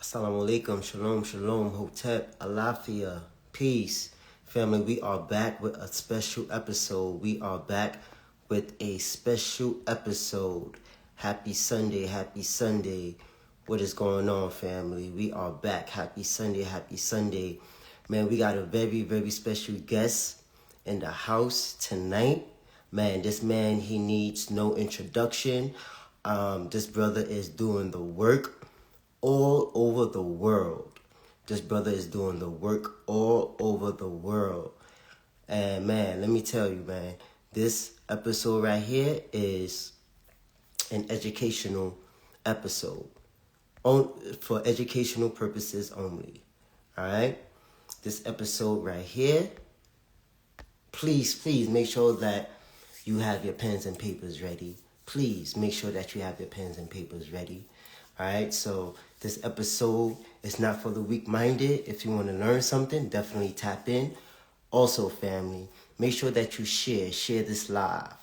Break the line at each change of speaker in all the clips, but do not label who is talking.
Assalamu alaikum, shalom, shalom, hotep, alafia, peace. Family, we are back with a special episode. We are back with a special episode. Happy Sunday, happy Sunday. What is going on, family? We are back. Happy Sunday, happy Sunday. Man, we got a very, very special guest in the house tonight. Man, this man, he needs no introduction. This brother is doing the work all over the world. This brother is doing the work all over the world. And man, let me tell you, man, this episode right here is an educational episode for educational purposes only. All right? This episode right here, please make sure that you have your pens and papers ready. Please make sure that you have your pens and papers ready. All right, so this episode is not for the weak-minded. If you want to learn something, definitely tap in. Also, family, make sure that you share this live.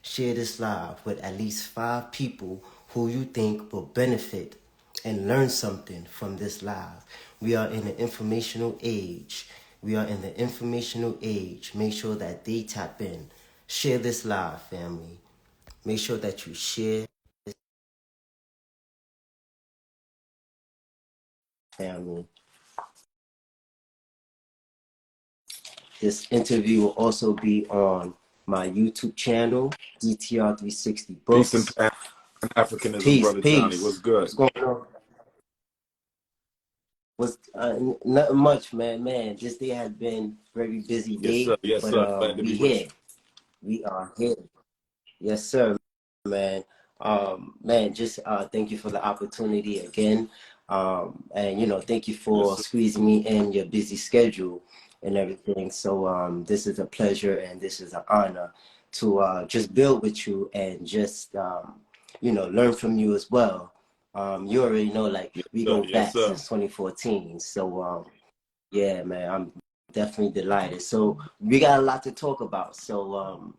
Share this live with at least 5 people who you think will benefit and learn something from this live. We are in an informational age. Make sure that they tap in. Share this live, family. Make sure that you share this, family. This interview will also be on my YouTube channel, DTR 360 Books.
Peace and Africanism, Brother Johnny. What's good?
What's going on? Nothing much, man. This day has been a very busy day.
Yes,
but
sir. Glad to be here.
We are here. Yes, sir, man. Just thank you for the opportunity again. And thank you for squeezing me in your busy schedule and everything. So this is a pleasure and this is an honor to just build with you and just learn from you as well. You already know, like, we go back since 2014. So yeah, man, I'm definitely delighted. So we got a lot to talk about. So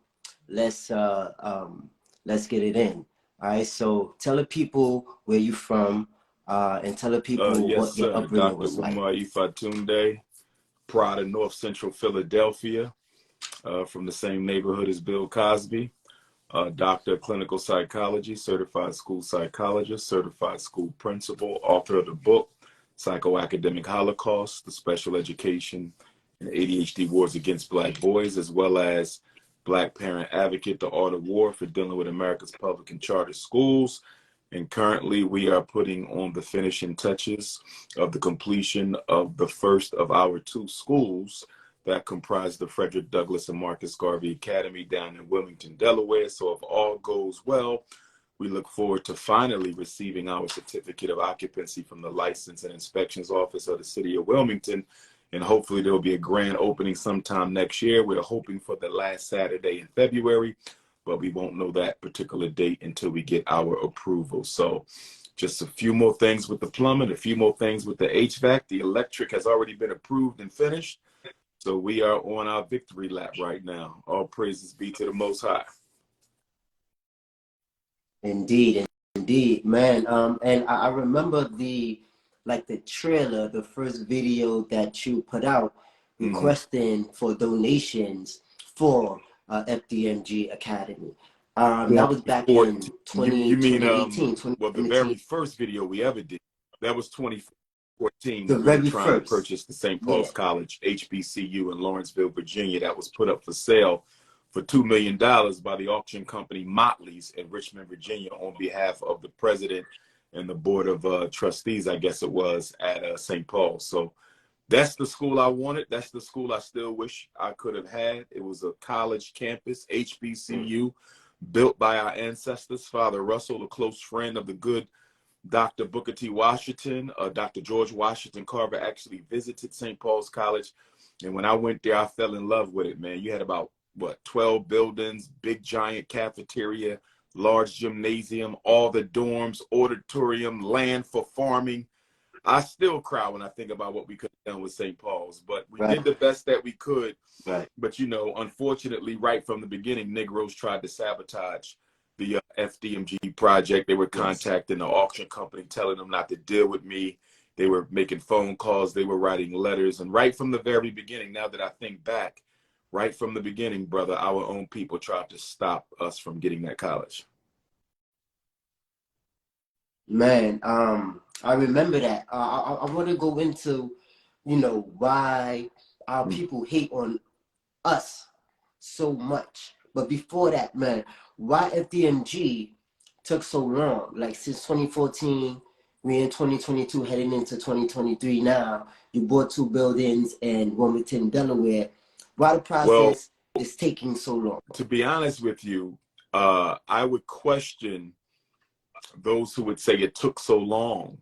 let's get it in. All right. So tell the people where you from, and tell the people what your upbringing was like.
Umar Johnson, proud of North Central Philadelphia, from the same neighborhood as Bill Cosby. Doctor of Clinical Psychology, Certified School Psychologist, Certified School Principal, author of the book, Psychoacademic Holocaust, the Special Education and ADHD Wars Against Black Boys, as well as Black Parent Advocate, The Art of War for Dealing with America's Public and Charter Schools. And currently we are putting on the finishing touches of the completion of the first of our 2 schools that comprise the Frederick Douglass and Marcus Garvey Academy down in Wilmington, Delaware. So if all goes well, we look forward to finally receiving our certificate of occupancy from the License and Inspections Office of the City of Wilmington. And hopefully there will be a grand opening sometime next year. We're hoping for the last Saturday in February, but we won't know that particular date until we get our approval. So just a few more things with the plumbing, a few more things with the HVAC. The electric has already been approved and finished. So we are on our victory lap right now. All praises be to the Most High.
Indeed, man. And I remember the trailer, the first video that you put out requesting for donations for FDMG Academy. That was back in 2018.
Well, the very first video we ever did, that was 2014.
The very
trying
first.
to purchase the St. Paul's College HBCU in Lawrenceville, Virginia, that was put up for sale for $2 million by the auction company Motley's in Richmond, Virginia, on behalf of the president and the board of trustees, I guess it was, at St. Paul's. So that's the school I wanted. That's the school I still wish I could have had. It was a college campus, HBCU, built by our ancestors. Father Russell, a close friend of the good Dr. Booker T. Washington, Dr. George Washington Carver actually visited St. Paul's College. And when I went there, I fell in love with it, man. You had about, 12 buildings, big giant cafeteria, large gymnasium, all the dorms, auditorium, land for farming. I still cry when I think about what we could have done with St. Paul's, but we did the best that we could.
Right.
But, unfortunately, right from the beginning, Negroes tried to sabotage the FDMG project. They were contacting the auction company, telling them not to deal with me. They were making phone calls. They were writing letters. And right from the very beginning, now that I think back, right from the beginning, brother, our own people tried to stop us from getting that college.
Man, I remember that. I want to go into, why our people hate on us so much. But before that, man, why FDMG took so long? Like since 2014, we're in 2022, heading into 2023 now. You bought 2 buildings in Wilmington, Delaware. Why the
Well,
process is taking so long?
to be honest with you, I would question those who would say it took so long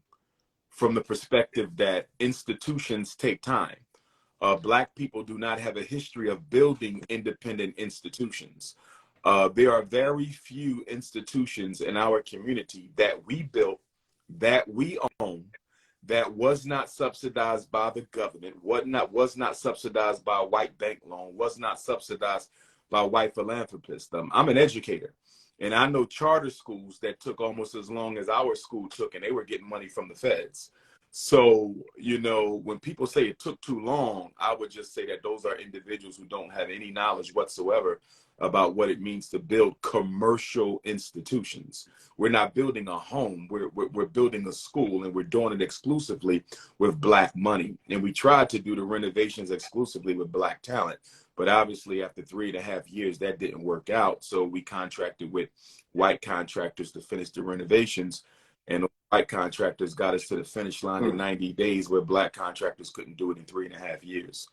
from the perspective that institutions take time. Black people do not have a history of building independent institutions. There are very few institutions in our community that we built, that we own, that was not subsidized by the government, was not subsidized by a white bank loan, was not subsidized by white philanthropists. I'm an educator, and I know charter schools that took almost as long as our school took, and they were getting money from the feds. So, when people say it took too long, I would just say that those are individuals who don't have any knowledge whatsoever about what it means to build commercial institutions. We're not building a home, we're building a school, and we're doing it exclusively with Black money. And we tried to do the renovations exclusively with Black talent, but obviously after 3.5 years, that didn't work out. So we contracted with white contractors to finish the renovations, and the white contractors got us to the finish line in 90 days, where Black contractors couldn't do it in 3.5 years.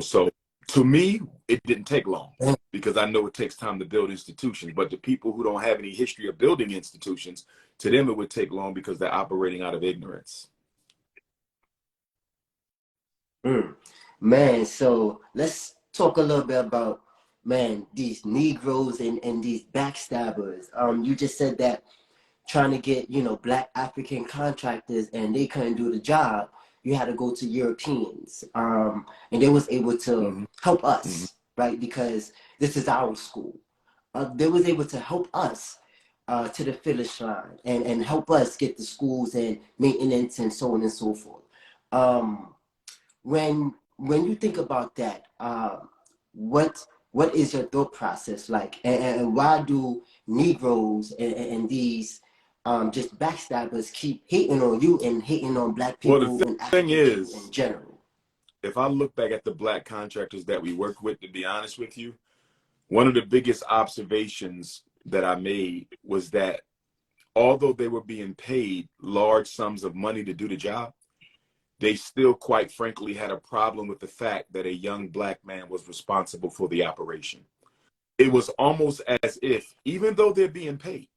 So to me, it didn't take long, because I know it takes time to build institutions. But the people who don't have any history of building institutions, to them it would take long because they're operating out of ignorance.
Man, so let's talk a little bit about, man, these Negroes and these backstabbers. You just said that trying to get, Black African contractors, and they couldn't do the job. You had to go to Europeans, and they was able to help us, right? Because this is our school. They was able to help us to the finish line, and help us get the schools and maintenance and so on and so forth. When you think about that, what is your thought process like, and why do Negroes and these just backstabbers keep hating on you and hating on Black people and African people in general?
If I look back at the Black contractors that we work with, to be honest with you, one of the biggest observations that I made was that although they were being paid large sums of money to do the job, they still, quite frankly, had a problem with the fact that a young Black man was responsible for the operation. It was almost as if, even though they're being paid,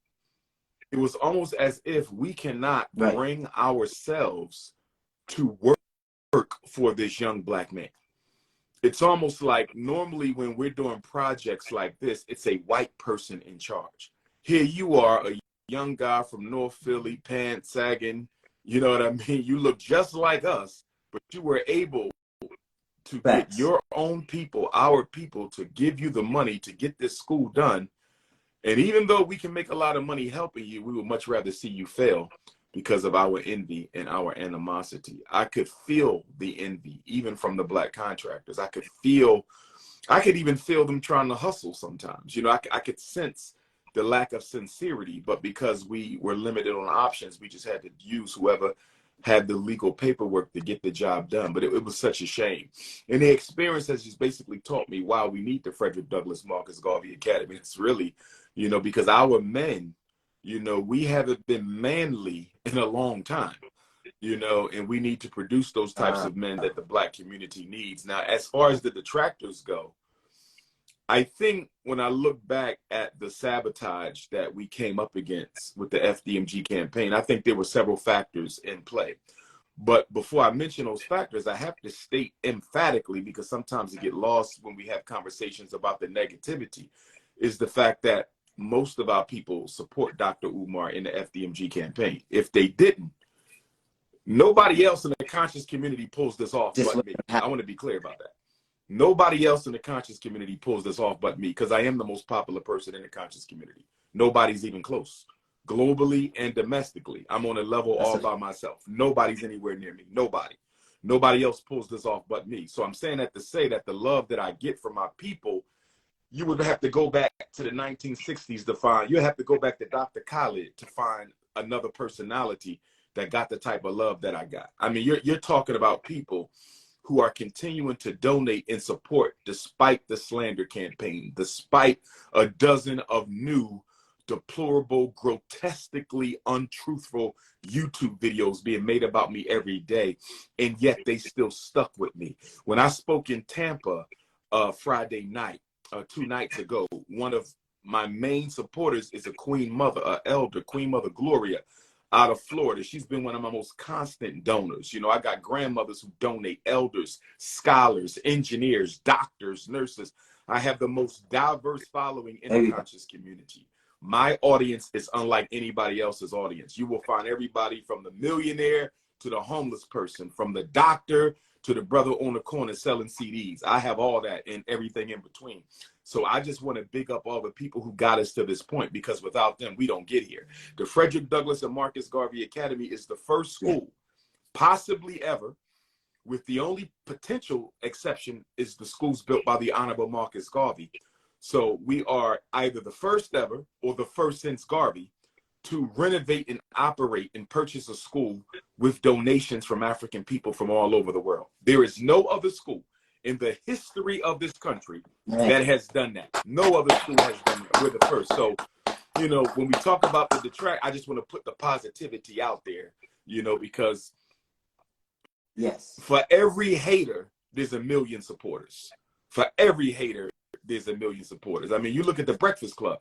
it was almost as if we cannot bring ourselves to work for this young Black man. It's almost like normally when we're doing projects like this, it's a white person in charge. Here you are, a young guy from North Philly, pants sagging, you know what I mean? You look just like us, but you were able to get your own people, our people, to give you the money to get this school done. And even though we can make a lot of money helping you, we would much rather see you fail because of our envy and our animosity. I could feel the envy, even from the Black contractors. I could even feel them trying to hustle sometimes. I could sense the lack of sincerity, but because we were limited on options, we just had to use whoever had the legal paperwork to get the job done. But it was such a shame. And the experience has just basically taught me why we need the Frederick Douglass Marcus Garvey Academy. It's really, because our men, we haven't been manly in a long time, and we need to produce those types of men that the Black community needs. Now, as far as the detractors go, I think when I look back at the sabotage that we came up against with the FDMG campaign, I think there were several factors in play. But before I mention those factors, I have to state emphatically, because sometimes it gets lost when we have conversations about the negativity, is the fact that most of our people support Dr. Umar in the FDMG campaign. If they didn't, nobody else in the conscious community pulls this off but me. I want to be clear about that. Nobody else in the conscious community pulls this off but me, because I am the most popular person in the conscious community. Nobody's even close. globally and domestically. I'm on a level all by myself. Nobody's anywhere near me. Nobody else pulls this off but me. So I'm saying that to say that the love that I get from my people, you would have to go back to the 1960s to find, you have to go back to Dr. Khalid to find another personality that got the type of love that I got. I mean, you're talking about people who are continuing to donate and support despite the slander campaign, despite a dozen of new, deplorable, grotesquely untruthful YouTube videos being made about me every day, and yet they still stuck with me. When I spoke in Tampa Friday night, 2 nights ago, one of my main supporters is a Queen Mother, an elder, Queen Mother Gloria, out of Florida. She's been one of my most constant donors. You know, I got grandmothers who donate, elders, scholars, engineers, doctors, nurses. I have the most diverse following in the conscious community. My audience is unlike anybody else's audience. You will find everybody from the millionaire to the homeless person, from the doctor to the brother on the corner selling CDs. I have all that and everything in between. So I just want to big up all the people who got us to this point, because without them, we don't get here. The Frederick Douglass and Marcus Garvey Academy is the first school, possibly ever, with the only potential exception is the schools built by the Honorable Marcus Garvey. So we are either the first ever or the first since Garvey to renovate and operate and purchase a school with donations from African people from all over the world. There is no other school in the history of this country that has done that. No other school has done that. We're the first. So, you know, when we talk about the detract, I just want to put the positivity out there, you know, because for every hater, there's a million supporters. For every hater, there's a million supporters. I mean, you look at the Breakfast Club.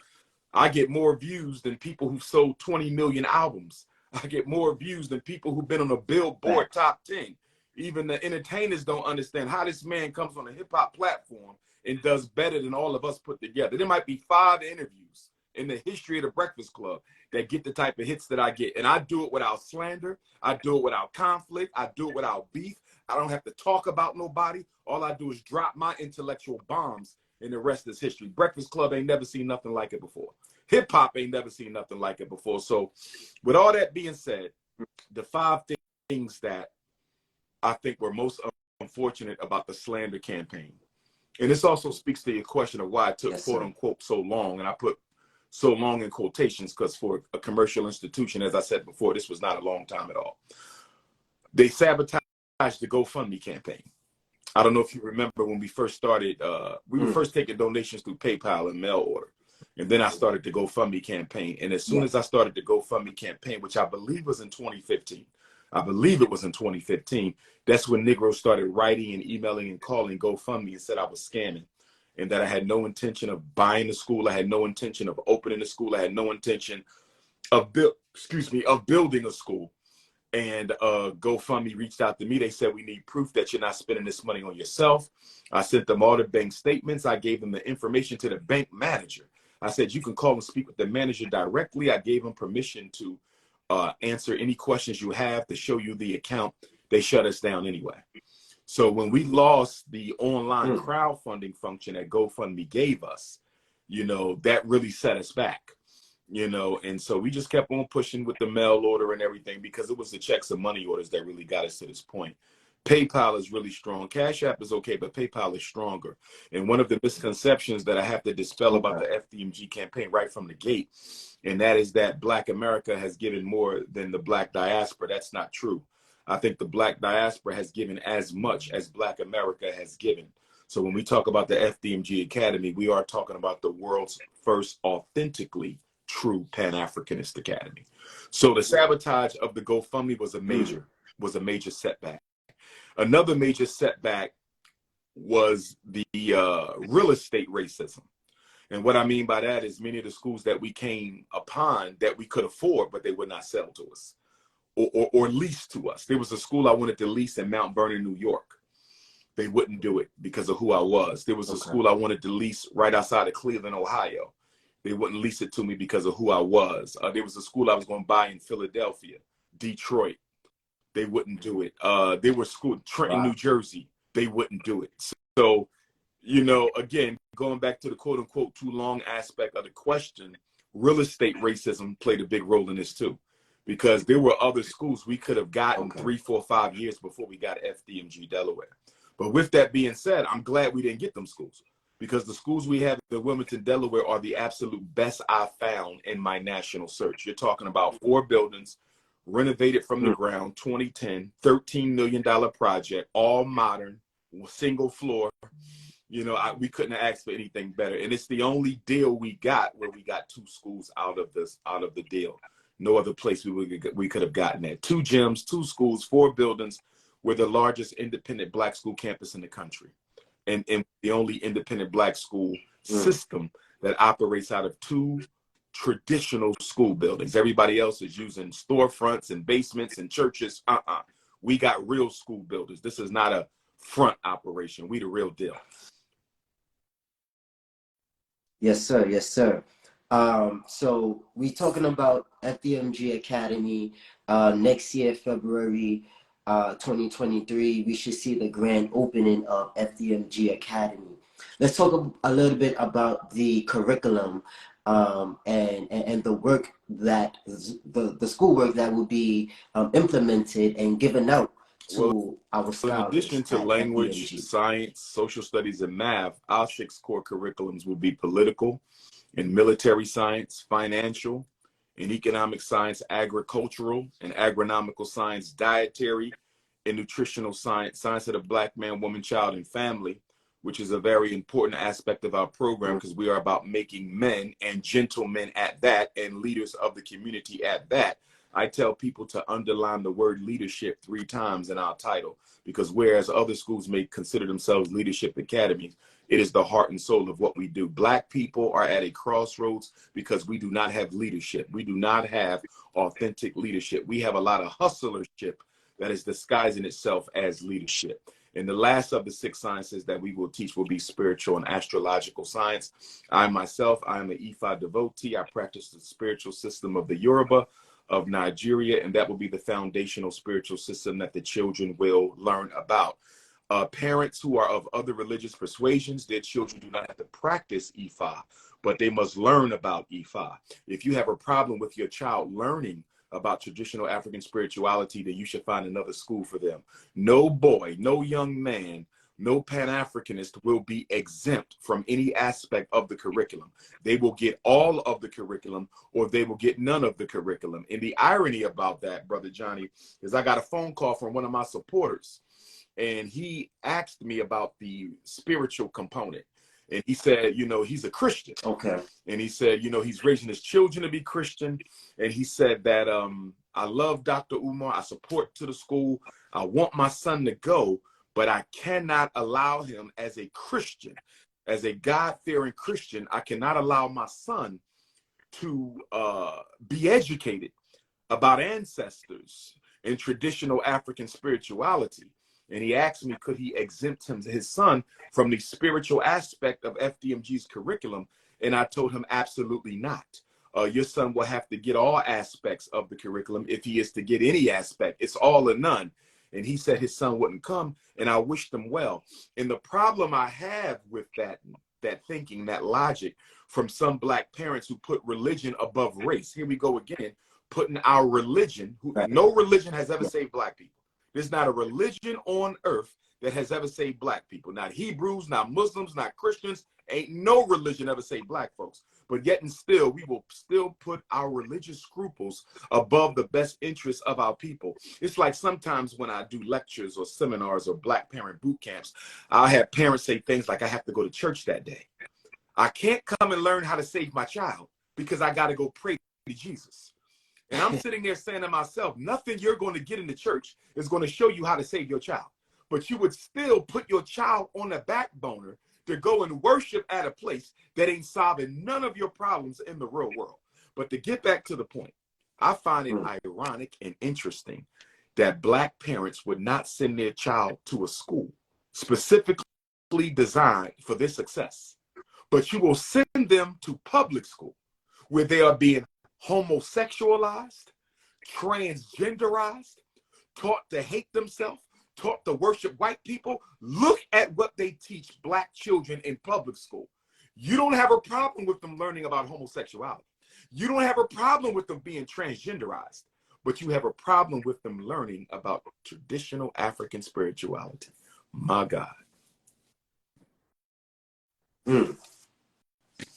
I get more views than people who sold 20 million albums. I get more views than people who've been on a Billboard top 10. Even the entertainers don't understand how this man comes on a hip hop platform and does better than all of us put together. There might be 5 interviews in the history of the Breakfast Club that get the type of hits that I get. And I do it without slander. I do it without conflict. I do it without beef. I don't have to talk about nobody. All I do is drop my intellectual bombs, and the rest is history. Breakfast Club ain't never seen nothing like it before. Hip hop ain't never seen nothing like it before. So with all that being said, the 5 things that I think were most unfortunate about the slander campaign, and this also speaks to your question of why it took quote unquote so long, and I put so long in quotations because for a commercial institution, as I said before, this was not a long time at all. They sabotaged the GoFundMe campaign. I don't know if you remember when we first started, we were first taking donations through PayPal and mail order. And then I started the GoFundMe campaign. And as soon as I started the GoFundMe campaign, which I believe was in 2015, I believe it was in 2015, that's when Negroes started writing and emailing and calling GoFundMe and said I was scamming and that I had no intention of buying the school. I had no intention of opening the school. I had no intention of building a school. And GoFundMe reached out to me. They said, we need proof that you're not spending this money on yourself. I sent them all the bank statements. I gave them the information to the bank manager. I said, you can call and speak with the manager directly. I gave them permission to answer any questions you have, to show you the account. They shut us down anyway. So when we lost the online crowdfunding function that GoFundMe gave us, you know, that really set us back. You know, and so we just kept on pushing with the mail order and everything because it was the checks and money orders that really got us to this point. PayPal is really strong. Cash App is okay, but PayPal is stronger. And one of the misconceptions that I have to dispel about the FDMG campaign right from the gate, and that is that Black America has given more than the Black diaspora. That's not true. I think the Black diaspora has given as much as Black America has given. So when we talk about the FDMG Academy, we are talking about the world's first authentically true Pan-Africanist academy. So the sabotage of the GoFundMe was a major setback. Another major setback was the real estate racism. And what I mean by that is many of the schools that we came upon that we could afford, but they would not sell to us or lease to us. There was a school I wanted to lease in Mount Vernon, New York. They wouldn't do it because of who I was. There was a school I wanted to lease right outside of Cleveland, Ohio. They wouldn't lease it to me because of who I was. There was a school I was going to buy in Philadelphia, Detroit. They wouldn't do it. There were schools, Trenton, New Jersey. They wouldn't do it. So, you know, again, going back to the quote unquote too long aspect of the question, real estate racism played a big role in this too, because there were other schools we could have gotten 3, 4, 5 years before we got FDMG Delaware. But with that being said, I'm glad we didn't get them schools, because the schools we have in Wilmington, Delaware are the absolute best I found in my national search. You're talking about 4 buildings, renovated from the ground, 2010, $13 million project, all modern, single floor. You know, we couldn't have asked for anything better. And it's the only deal we got where we got 2 schools out of the deal. No other place we could have gotten that. 2 gyms, 2 schools, 4 buildings. We're the largest independent Black school campus in the country. And the only independent Black school system that operates out of 2 traditional school buildings. Everybody else is using storefronts and basements and churches. We got real school buildings. This is not a front operation. We the real deal.
Yes, sir. Yes, sir. So we talking about FDMG Academy. Next year, February 2023, we should see the grand opening of FDMG Academy. Let's talk a little bit about the curriculum and the work that the schoolwork that will be implemented and given out to our scholars.
In addition to language,
FDMG.
science, social studies, and math, our 6 core curriculums will be political and military science, financial and economic science, agricultural and agronomical science, dietary and nutritional science, science of the Black man, woman, child, and family, which is a very important aspect of our program, because we are about making men, and gentlemen at that, and leaders of the community at that. I tell people to underline the word leadership 3 times in our title, because whereas other schools may consider themselves leadership academies, it is the heart and soul of what we do. Black people are at a crossroads because we do not have leadership. We do not have authentic leadership. We have a lot of hustlership that is disguising itself as leadership. And the last of the 6 sciences that we will teach will be spiritual and astrological science. I myself, I am an Ifa devotee. I practice the spiritual system of the Yoruba of Nigeria, and that will be the foundational spiritual system that the children will learn about. Parents who are of other religious persuasions, their children do not have to practice Ifa, but they must learn about Ifa. If you have a problem with your child learning about traditional African spirituality, then you should find another school for them. No boy, no young man, no Pan-Africanist will be exempt from any aspect of the curriculum. They will get all of the curriculum, or they will get none of the curriculum. And the irony about that, Brother Johnny, is I got a phone call from one of my supporters, and he asked me about the spiritual component. And he said, you know, he's a Christian.
Okay.
And he said, you know, he's raising his children to be Christian. And he said that I love Dr. Umar. I support to the school. I want my son to go, but I cannot allow him as a Christian, as a God-fearing Christian. I cannot allow my son to be educated about ancestors and traditional African spirituality. And he asked me, could he exempt his son from the spiritual aspect of FDMG's curriculum? And I told him, absolutely not. Your son will have to get all aspects of the curriculum if he is to get any aspect. It's all or none. And he said his son wouldn't come, and I wished him well. And the problem I have with that thinking, that logic from some Black parents who put religion above race. Here we go again, putting our religion, no religion has ever saved Black people. There's not a religion on earth that has ever saved Black people. Not Hebrews, not Muslims, not Christians. Ain't no religion ever saved Black folks. But yet and still, we will still put our religious scruples above the best interests of our people. It's like sometimes when I do lectures or seminars or Black parent boot camps, I'll have parents say things like, I have to go to church that day. I can't come and learn how to save my child because I got to go pray to Jesus. And I'm sitting there saying to myself, nothing you're going to get in the church is going to show you how to save your child. But you would still put your child on the back burner to go and worship at a place that ain't solving none of your problems in the real world. But to get back to the point, I find it ironic and interesting that Black parents would not send their child to a school specifically designed for their success. But you will send them to public school where they are being homosexualized, transgenderized, taught to hate themselves, taught to worship white people. Look at what they teach Black children in public school. You don't have a problem with them learning about homosexuality. You don't have a problem with them being transgenderized, but you have a problem with them learning about traditional African spirituality. My God.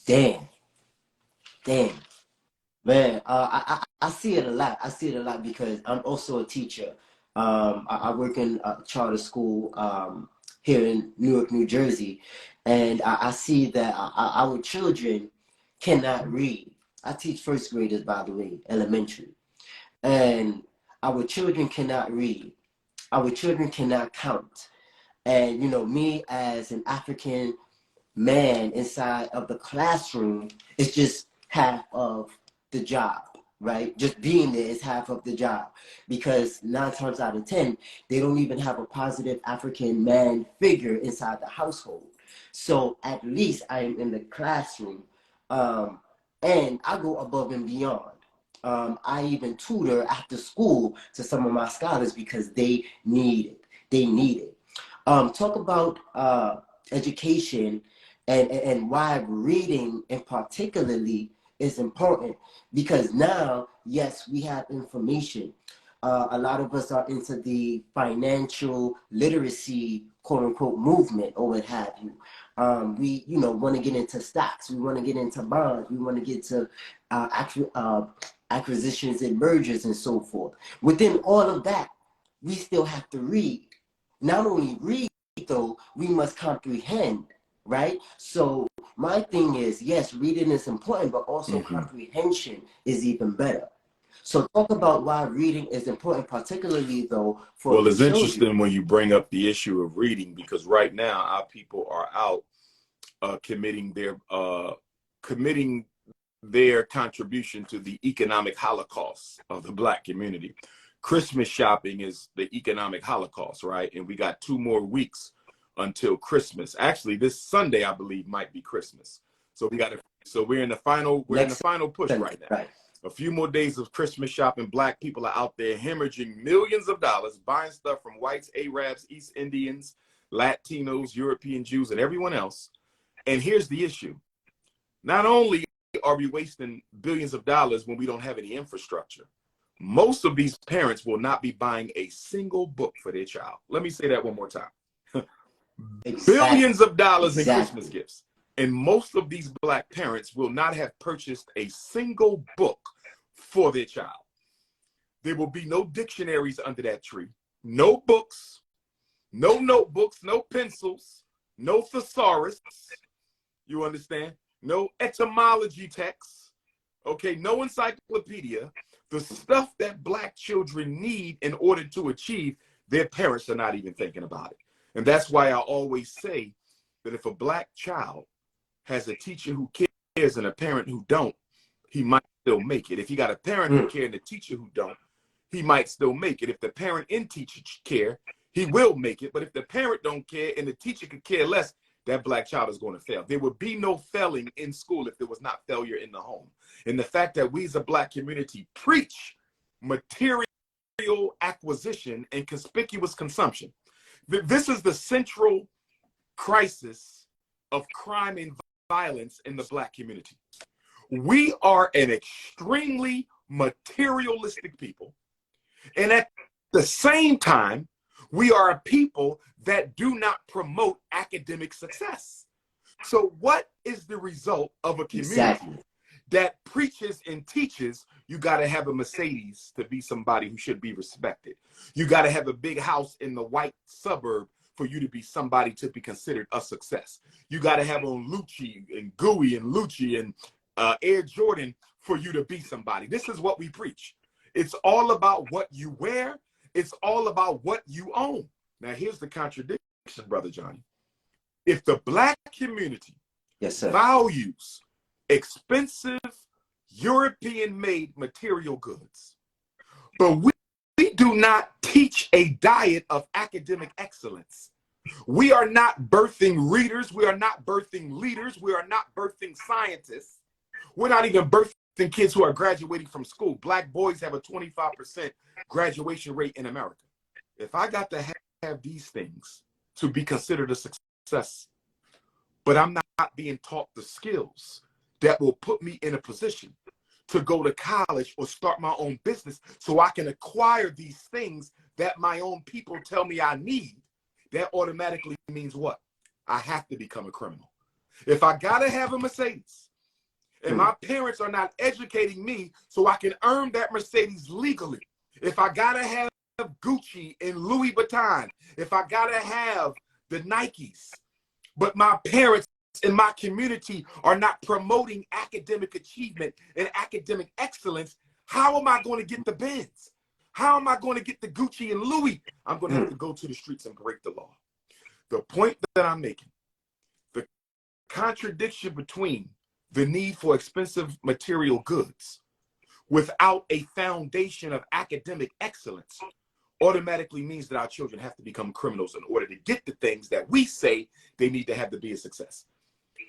Damn. Damn. Man, I see it a lot. I see it a lot because I'm also a teacher. I work in a charter school here in Newark, New Jersey, and I see that our children cannot read. I teach first graders, by the way, elementary, and our children cannot read. Our children cannot count. And you know, me as an African man inside of the classroom is just half of the job, right? Just being there is half of the job because 9 times out of 10, they don't even have a positive African man figure inside the household. So at least I am in the classroom, and I go above and beyond. I even tutor after school to some of my scholars because they need it. They need it. Talk about education and why reading in particularly is important because now, yes, we have information. A lot of us are into the financial literacy, quote unquote, movement or what have you. We, you know, want to get into stocks. We want to get into bonds. We want to get to acquisitions and mergers and so forth. Within all of that, we still have to read. Not only read, though, we must comprehend, right? So my thing is, yes, reading is important, but also comprehension is even better. So talk about why reading is important, particularly though for
Well,
the
it's
children.
interesting when you bring up the issue of reading because right now our people are out committing their contribution to the economic holocaust of the Black community. Christmas shopping is the economic holocaust, right? And we got 2 more weeks until Christmas. Actually, this Sunday, I believe, might be Christmas. So we're in the final push right now.
Right.
A few more days of Christmas shopping. Black people are out there hemorrhaging millions of dollars, buying stuff from whites, Arabs, East Indians, Latinos, European Jews, and everyone else. And here's the issue. Not only are we wasting billions of dollars when we don't have any infrastructure, most of these parents will not be buying a single book for their child. Let me say that one more time.
Exactly.
Billions of dollars in Christmas gifts. And most of these Black parents will not have purchased a single book for their child. There will be no dictionaries under that tree, no books, no notebooks, no pencils, no thesaurus. You understand? No etymology texts, okay? No encyclopedia. The stuff that Black children need in order to achieve, their parents are not even thinking about it. And that's why I always say that if a Black child has a teacher who cares and a parent who don't, he might still make it. If you got a parent who cares and a teacher who don't, he might still make it. If the parent and teacher care, he will make it. But if the parent don't care and the teacher could care less, that Black child is going to fail. There would be no failing in school if there was not failure in the home. And the fact that we as a Black community preach material acquisition and conspicuous consumption. This is the central crisis of crime and violence in the Black community. We are an extremely materialistic people. And at the same time, we are a people that do not promote academic success. So what is the result of a community that preaches and teaches you got to have a Mercedes to be somebody who should be respected? You got to have a big house in the white suburb for you to be somebody to be considered a success. You got to have on Lucci and Gooey and Lucci and Air Jordan for you to be somebody. This is what we preach. It's all about what you wear. It's all about what you own. Now, here's the contradiction, Brother Johnny. If the Black community values expensive European-made material goods, but we do not teach a diet of academic excellence. We are not birthing readers. We are not birthing leaders. We are not birthing scientists. We're not even birthing kids who are graduating from school. Black boys have a 25% graduation rate in America. If I got to have these things to be considered a success, but I'm not being taught the skills that will put me in a position to go to college or start my own business so I can acquire these things that my own people tell me I need, that automatically means what? I have to become a criminal. If I gotta have a Mercedes and my parents are not educating me so I can earn that Mercedes legally, if I gotta have Gucci and Louis Vuitton, if I gotta have the Nikes, but my parents in my community are not promoting academic achievement and academic excellence, how am I going to get the Benz? How am I going to get the Gucci and Louis? I'm going to have to go to the streets and break the law. The point that I'm making, the contradiction between the need for expensive material goods without a foundation of academic excellence automatically means that our children have to become criminals in order to get the things that we say they need to have to be a success.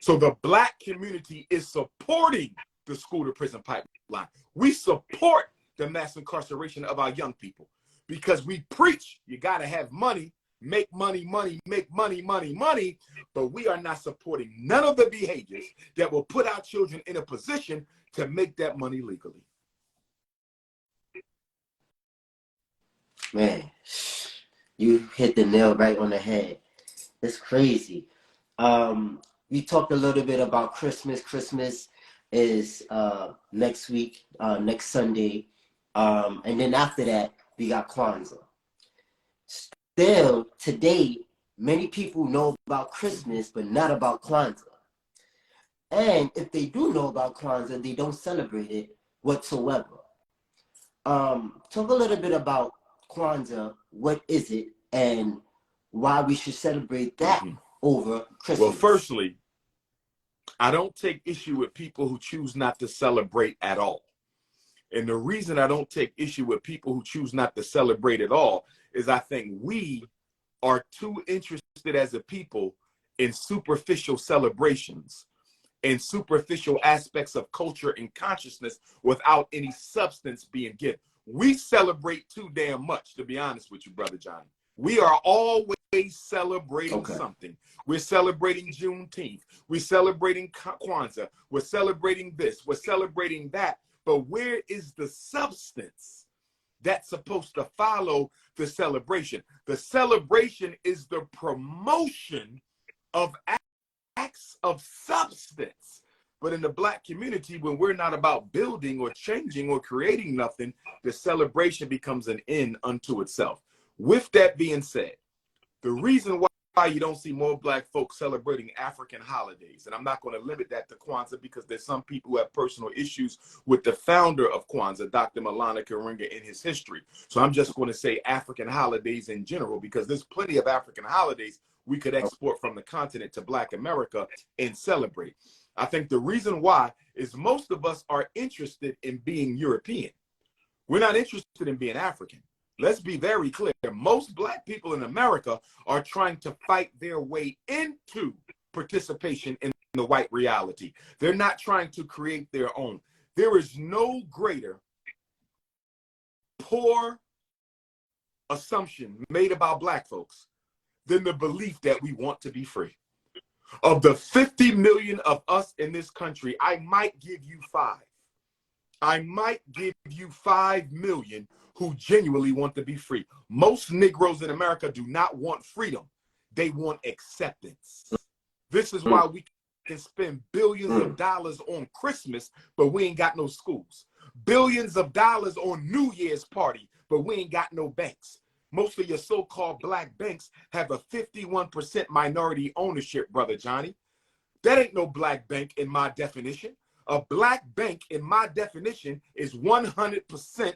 So the Black community is supporting the school to prison pipeline. We support the mass incarceration of our young people because we preach you got to have money, make money, make money, money, but we are not supporting none of the behaviors that will put our children in a position to make that money legally.
Man, you hit the nail right on the head. It's crazy. We talked a little bit about Christmas. Christmas is next week, next Sunday. And then after that, we got Kwanzaa. Still, today, many people know about Christmas, but not about Kwanzaa. And if they do know about Kwanzaa, they don't celebrate it whatsoever. Talk a little bit about Kwanzaa. What is it, and why we should celebrate that over Christmas?
Well, firstly, I don't take issue with people who choose not to celebrate at all. And the reason I don't take issue with people who choose not to celebrate at all is I think we are too interested as a people in superficial celebrations and superficial aspects of culture and consciousness without any substance being given. We celebrate too damn much, to be honest with you, Brother Johnny. We are always celebrating something. We're celebrating Juneteenth. We're celebrating Kwanzaa. We're celebrating this. We're celebrating that. But where is the substance that's supposed to follow the celebration? The celebration is the promotion of acts of substance. But in the Black community, when we're not about building or changing or creating nothing, the celebration becomes an end unto itself. With that being said, the reason why you don't see more Black folks celebrating African holidays, and I'm not going to limit that to Kwanzaa because there's some people who have personal issues with the founder of Kwanzaa, Dr. Malana Karinga, in his history. So I'm just going to say African holidays in general because there's plenty of African holidays we could export from the continent to Black America and celebrate. I think the reason why is most of us are interested in being European. We're not interested in being African. Let's be very clear. Most Black people in America are trying to fight their way into participation in the white reality. They're not trying to create their own. There is no greater poor assumption made about Black folks than the belief that we want to be free. Of the 50 million of us in this country, I might give you 5. I might give you 5 million who genuinely want to be free. Most Negroes in America do not want freedom. They want acceptance. This is why we can spend billions of dollars on Christmas, but we ain't got no schools. Billions of dollars on New Year's party, but we ain't got no banks. Most of your so-called Black banks have a 51% minority ownership, Brother Johnny. That ain't no Black bank in my definition. A Black bank, in my definition, is 100%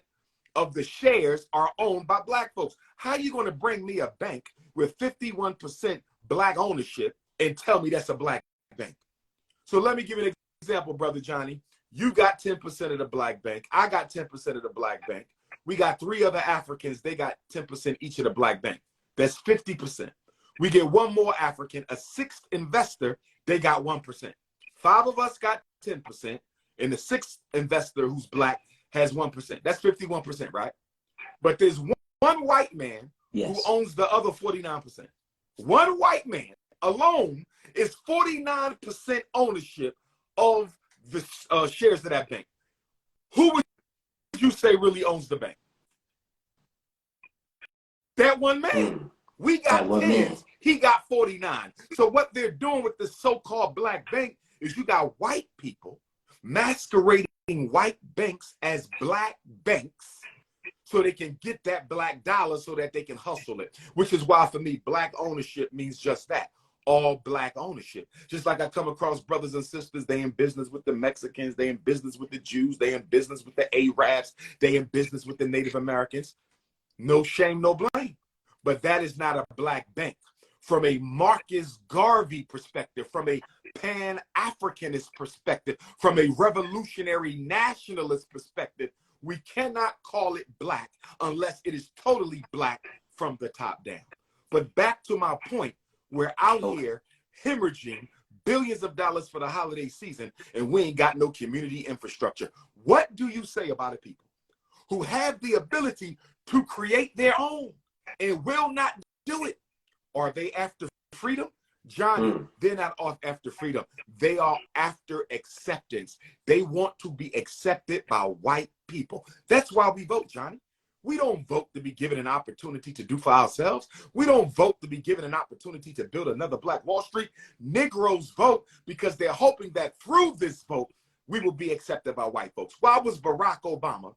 of the shares are owned by Black folks. How are you going to bring me a bank with 51% Black ownership and tell me that's a Black bank? So let me give you an example, Brother Johnny. You got 10% of the Black bank. I got 10% of the Black bank. We got 3 other Africans. They got 10% each of the Black bank. That's 50%. We get one more African, a 6th investor. They got 1%. 5 of us got 10%, and the 6th investor who's Black has 1%. That's 51%, right? But there's one white man who owns the other 49%. One white man alone is 49% ownership of the shares of that bank. Who would you say really owns the bank? That one man. We got 10s. He got 49. So what they're doing with the so-called black bank is you got white people masquerading white banks as black banks so they can get that black dollar so that they can hustle it, which is why for me, black ownership means just that. All black ownership. Just like I come across brothers and sisters, they in business with the Mexicans, they in business with the Jews, they in business with the Arabs, they in business with the Native Americans. No shame, no blame. But that is not a black bank. From a Marcus Garvey perspective, from a Pan-Africanist perspective, from a revolutionary nationalist perspective, we cannot call it black unless it is totally black from the top down. But back to my point, we're out here hemorrhaging billions of dollars for the holiday season, and we ain't got no community infrastructure. What do you say about a people who have the ability to create their own and will not do it? Are they after freedom? Johnny, they're not after freedom. They are after acceptance. They want to be accepted by white people. That's why we vote, Johnny. We don't vote to be given an opportunity to do for ourselves. We don't vote to be given an opportunity to build another Black Wall Street. Negroes vote because they're hoping that through this vote, we will be accepted by white folks. Why was Barack Obama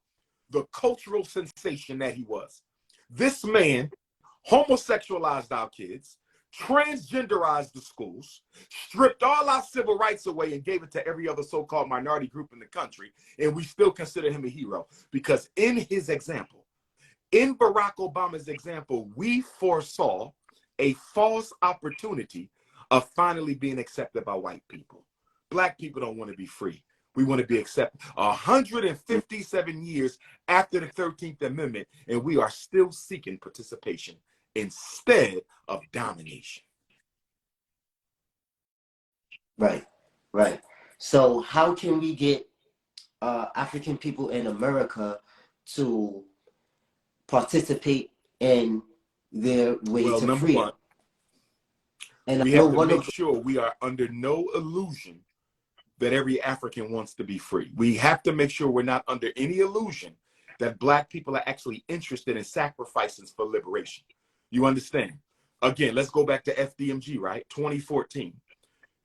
the cultural sensation that he was? This man homosexualized our kids, transgenderized the schools, stripped all our civil rights away and gave it to every other so-called minority group in the country, and we still consider him a hero because in his example, in Barack Obama's example, we foresaw a false opportunity of finally being accepted by white people. Black people don't want to be free. We want to be accepted. 157 years after the 13th Amendment, and we are still seeking participation instead of domination.
Right, right. So how can we get African people in America to participate in their way to
number
freedom?
one,
And
we have to make sure we are under no illusion that every African wants to be free. We have to make sure we're not under any illusion that Black people are actually interested in sacrifices for liberation. You understand? Again, let's go back to FDMG, right? 2014.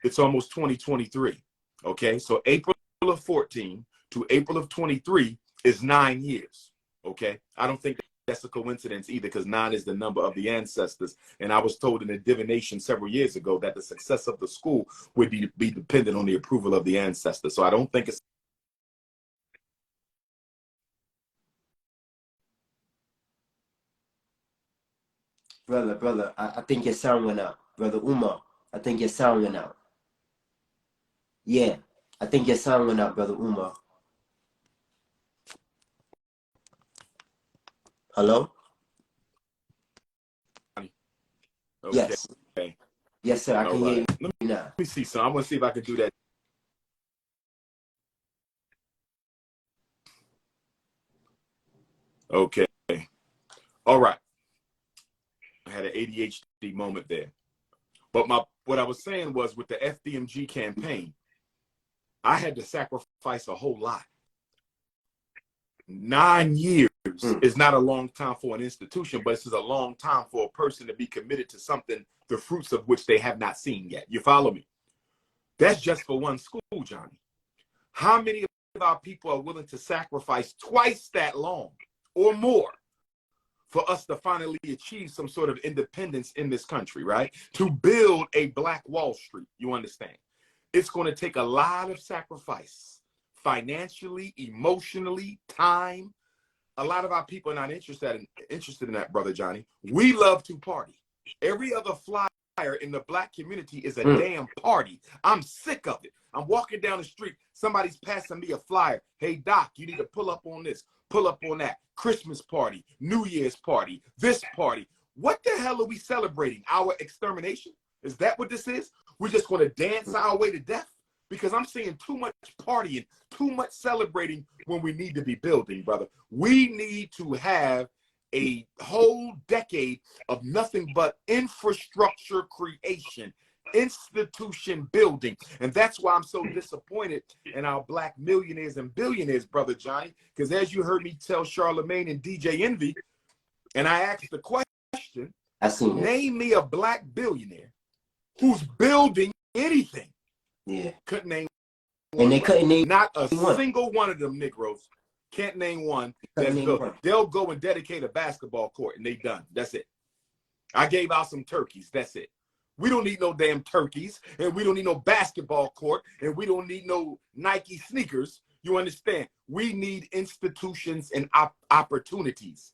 It's almost 2023. Okay, so April of 14 to April of 23 is 9 years. Okay, I don't think that's a coincidence either, because 9 is the number of the ancestors. And I was told in a divination several years ago that the success of the school would be dependent on the approval of the ancestors. So I don't think it's
Brother, I think your sound went out. Brother Umar, I think your sound went out. Yeah, I think your sound went out, Brother Umar. Hello?
okay.
Yes.
Okay.
Yes, sir, I can hear you now.
Let me see, son. I'm going to see if I can do that. Okay. All right. I had an ADHD moment there. But what I was saying was with the FDMG campaign, I had to sacrifice a whole lot. 9 years is not a long time for an institution, but it's a long time for a person to be committed to something, the fruits of which they have not seen yet. You follow me? That's just for one school, Johnny. How many of our people are willing to sacrifice twice that long or more for us to finally achieve some sort of independence in this country, right? To build a Black Wall Street, you understand? It's going to take a lot of sacrifice, financially, emotionally, time. A lot of our people are not interested in that, Brother Johnny. We love to party. Every other flyer in the Black community is a damn party. I'm sick of it. I'm walking down the street. Somebody's passing me a flyer. Hey, Doc, you need to pull up on this, pull up on that. Christmas party, New Year's party, this party. What the hell are we celebrating? Our extermination? Is that what this is? We're just going to dance our way to death? Because I'm seeing too much partying, too much celebrating when we need to be building, brother. We need to have a whole decade of nothing but infrastructure creation, institution building. And that's why I'm so disappointed in our black millionaires and billionaires, Brother Johnny, because as you heard me tell Charlemagne and DJ Envy, and I asked the question, name me a black billionaire who's building anything.
Yeah.
Couldn't name
one. And they couldn't name
not a single one of them Negroes. Can't name one that's built. They'll go and dedicate a basketball court and they done. That's it. I gave out some turkeys. That's it. We don't need no damn turkeys, and we don't need no basketball court, and we don't need no Nike sneakers. You understand? We need institutions and opportunities.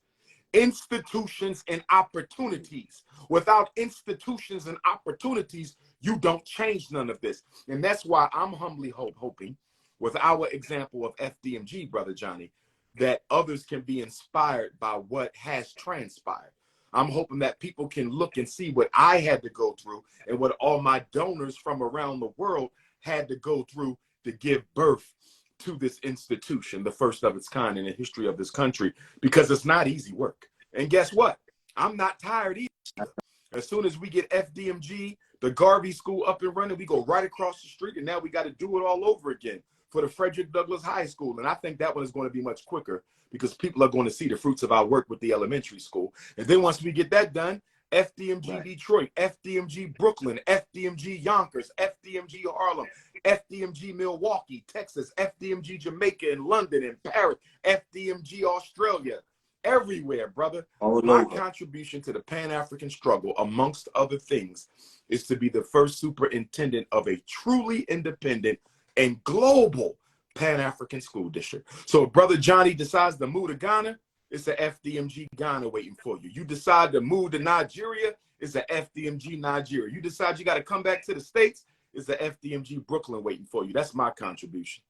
Institutions and opportunities. Without institutions and opportunities, you don't change none of this. And that's why I'm humbly hoping, with our example of FDMG, Brother Johnny, that others can be inspired by what has transpired. I'm hoping that people can look and see what I had to go through and what all my donors from around the world had to go through to give birth to this institution, the first of its kind in the history of this country, because it's not easy work. And guess what? I'm not tired either. As soon as we get FDMG, the Garvey School up and running, we go right across the street, and now we got to do it all over again for the Frederick Douglass High School. And I think that one is going to be much quicker because people are going to see the fruits of our work with the elementary school. And then once we get that done, FDMG Detroit, FDMG Brooklyn, FDMG Yonkers, FDMG Harlem, FDMG Milwaukee, Texas, FDMG Jamaica and London and Paris, FDMG Australia, everywhere, brother. My contribution to the Pan-African struggle, amongst other things, is to be the first superintendent of a truly independent and global Pan-African school district. So if Brother Johnny decides to move to Ghana, it's a FDMG Ghana waiting for you. You decide to move to Nigeria, it's a FDMG Nigeria. You decide you got to come back to the States, it's a FDMG Brooklyn waiting for you. That's my contribution.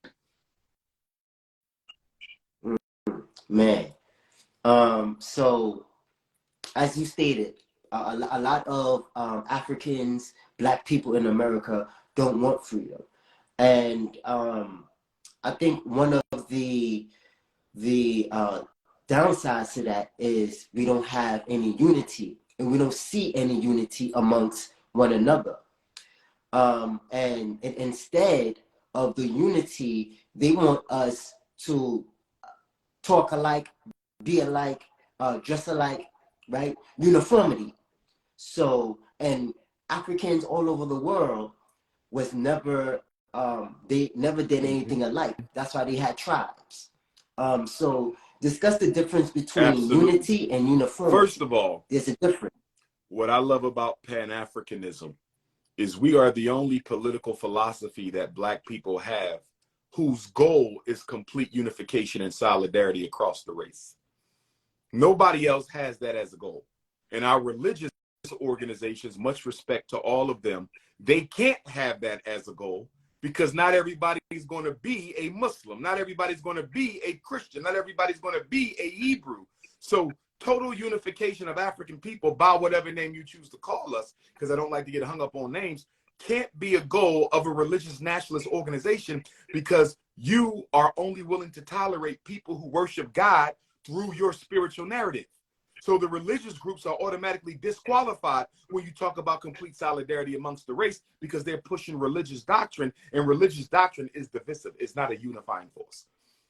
Man. So as you stated, a lot of Africans, black people in America don't want freedom. And I think one of the downsides to that is we don't have any unity, and we don't see any unity amongst one another. And instead of the unity, they want us to talk alike, be alike, dress alike, right? Uniformity. So, and Africans all over the world was never, they never did anything alike. That's why they had tribes. So discuss the difference between unity and uniformity.
First of all,
there's a difference.
What I love about Pan-Africanism is we are the only political philosophy that black people have whose goal is complete unification and solidarity across the race. Nobody else has that as a goal. And our religious organizations, much respect to all of them, they can't have that as a goal because not everybody's going to be a Muslim. Not everybody's going to be a Christian. Not everybody's going to be a Hebrew. So total unification of African people, by whatever name you choose to call us, because I don't like to get hung up on names, can't be a goal of a religious nationalist organization because you are only willing to tolerate people who worship God through your spiritual narrative. So the religious groups are automatically disqualified when you talk about complete solidarity amongst the race because they're pushing religious doctrine, and religious doctrine is divisive. It's not a unifying force.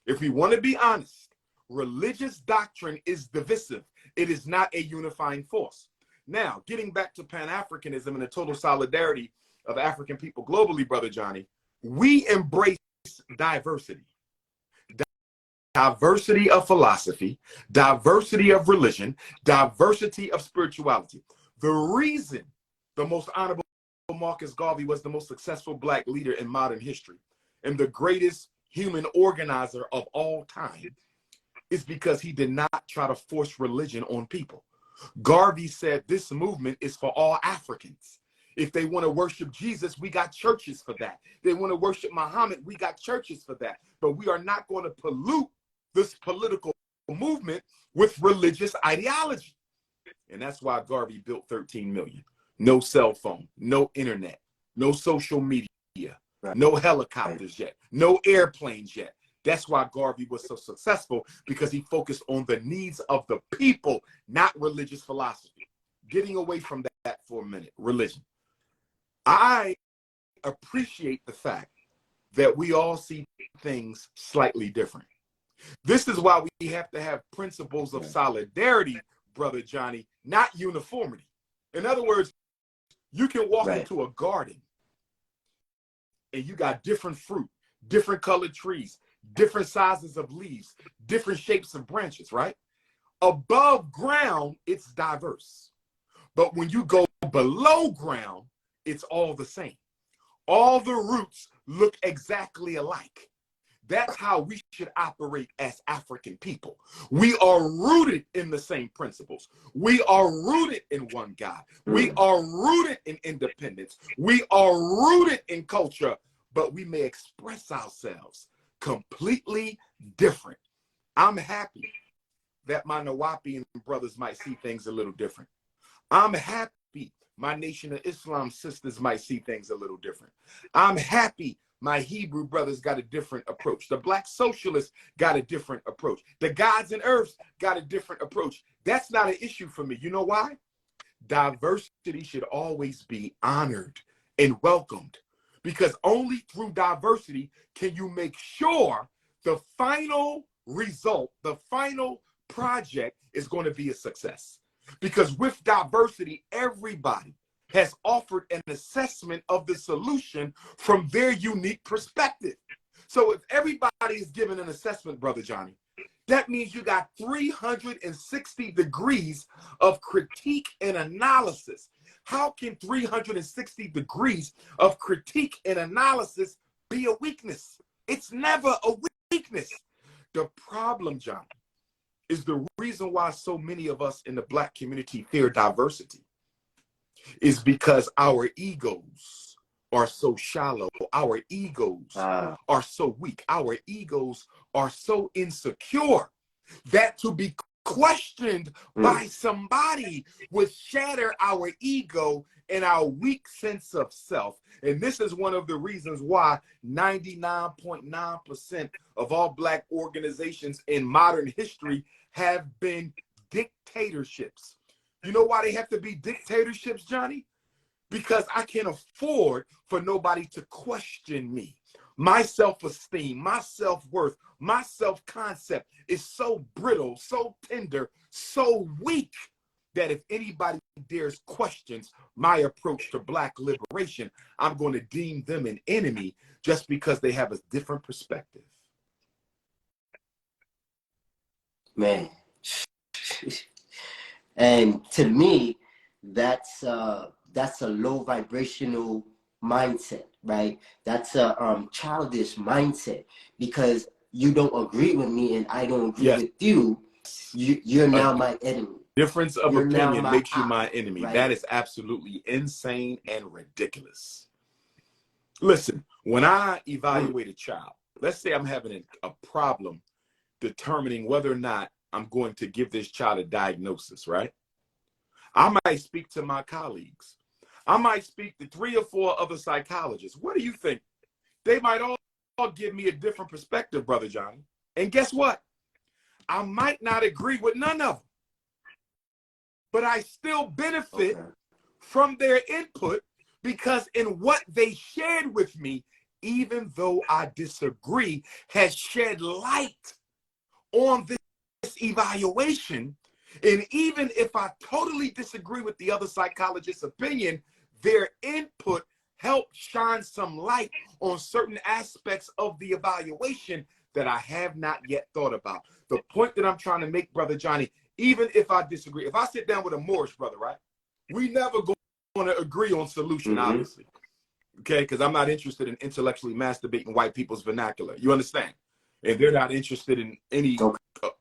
If we want to be honest, religious doctrine is divisive. It is not a unifying force. Now, getting back to Pan-Africanism and the total solidarity of African people globally, Brother Johnny, we embrace diversity. Diversity of philosophy, diversity of religion, diversity of spirituality. The reason the most honorable Marcus Garvey was the most successful black leader in modern history and the greatest human organizer of all time is because he did not try to force religion on people. Garvey said this movement is for all Africans. If they want to worship Jesus, we got churches for that. They want to worship Muhammad, we got churches for that. But we are not going to pollute this political movement with religious ideology. And that's why Garvey built 13 million. No cell phone, no internet, no social media, no helicopters yet, no airplanes yet. That's why Garvey was so successful, because he focused on the needs of the people, not religious philosophy. Getting away from that for a minute, religion. I appreciate the fact that we all see things slightly different. This is why we have to have principles of solidarity, Brother Johnny, not uniformity. In other words, you can walk into a garden and you got different fruit, different colored trees, different sizes of leaves, different shapes of branches, right? Above ground, it's diverse. But when you go below ground, it's all the same. All the roots look exactly alike. That's how we should operate as African people. We are rooted in the same principles. We are rooted in one God. We are rooted in independence. We are rooted in culture, but we may express ourselves completely different. I'm happy that my Nawapian brothers might see things a little different. I'm happy my Nation of Islam sisters might see things a little different. I'm happy my Hebrew brothers got a different approach. The Black socialists got a different approach. The gods and earths got a different approach. That's not an issue for me. You know why? Diversity should always be honored and welcomed, because only through diversity can you make sure the final result, the final project is going to be a success. Because with diversity, everybody has offered an assessment of the solution from their unique perspective. So if everybody is given an assessment, Brother Johnny, that means you got 360 degrees of critique and analysis. How can 360 degrees of critique and analysis be a weakness? It's never a weakness. The problem, Johnny, is the reason why so many of us in the Black community fear diversity is because our egos are so shallow. Our egos are so weak. Our egos are so insecure that to be questioned by somebody would shatter our ego and our weak sense of self. And this is one of the reasons why 99.9% of all Black organizations in modern history have been dictatorships. You know why they have to be dictatorships, Johnny? Because I can't afford for nobody to question me. My self-esteem, my self-worth, my self-concept is so brittle, so tender, so weak that if anybody dares questions my approach to Black liberation, I'm going to deem them an enemy just because they have a different perspective.
Man. And to me, that's a low vibrational mindset, right? That's a childish mindset, because you don't agree with me and I don't agree with you. You're now my enemy.
Difference of opinion makes you my enemy. Right? That is absolutely insane and ridiculous. Listen, when I evaluate a child, let's say I'm having a problem determining whether or not I'm going to give this child a diagnosis, right? I might speak to my colleagues. I might speak to 3 or 4 other psychologists. What do you think? They might all give me a different perspective, Brother Johnny. And guess what? I might not agree with none of them, but I still benefit from their input, because in what they shared with me, even though I disagree, has shed light on this evaluation. And even if I totally disagree with the other psychologist's opinion, their input helped shine some light on certain aspects of the evaluation that I have not yet thought about. The point that I'm trying to make, Brother Johnny, even if I disagree, if I sit down with a Moorish brother, right, we never going to agree on solution, obviously, okay, because I'm not interested in intellectually masturbating white people's vernacular. You understand? And they're not interested in any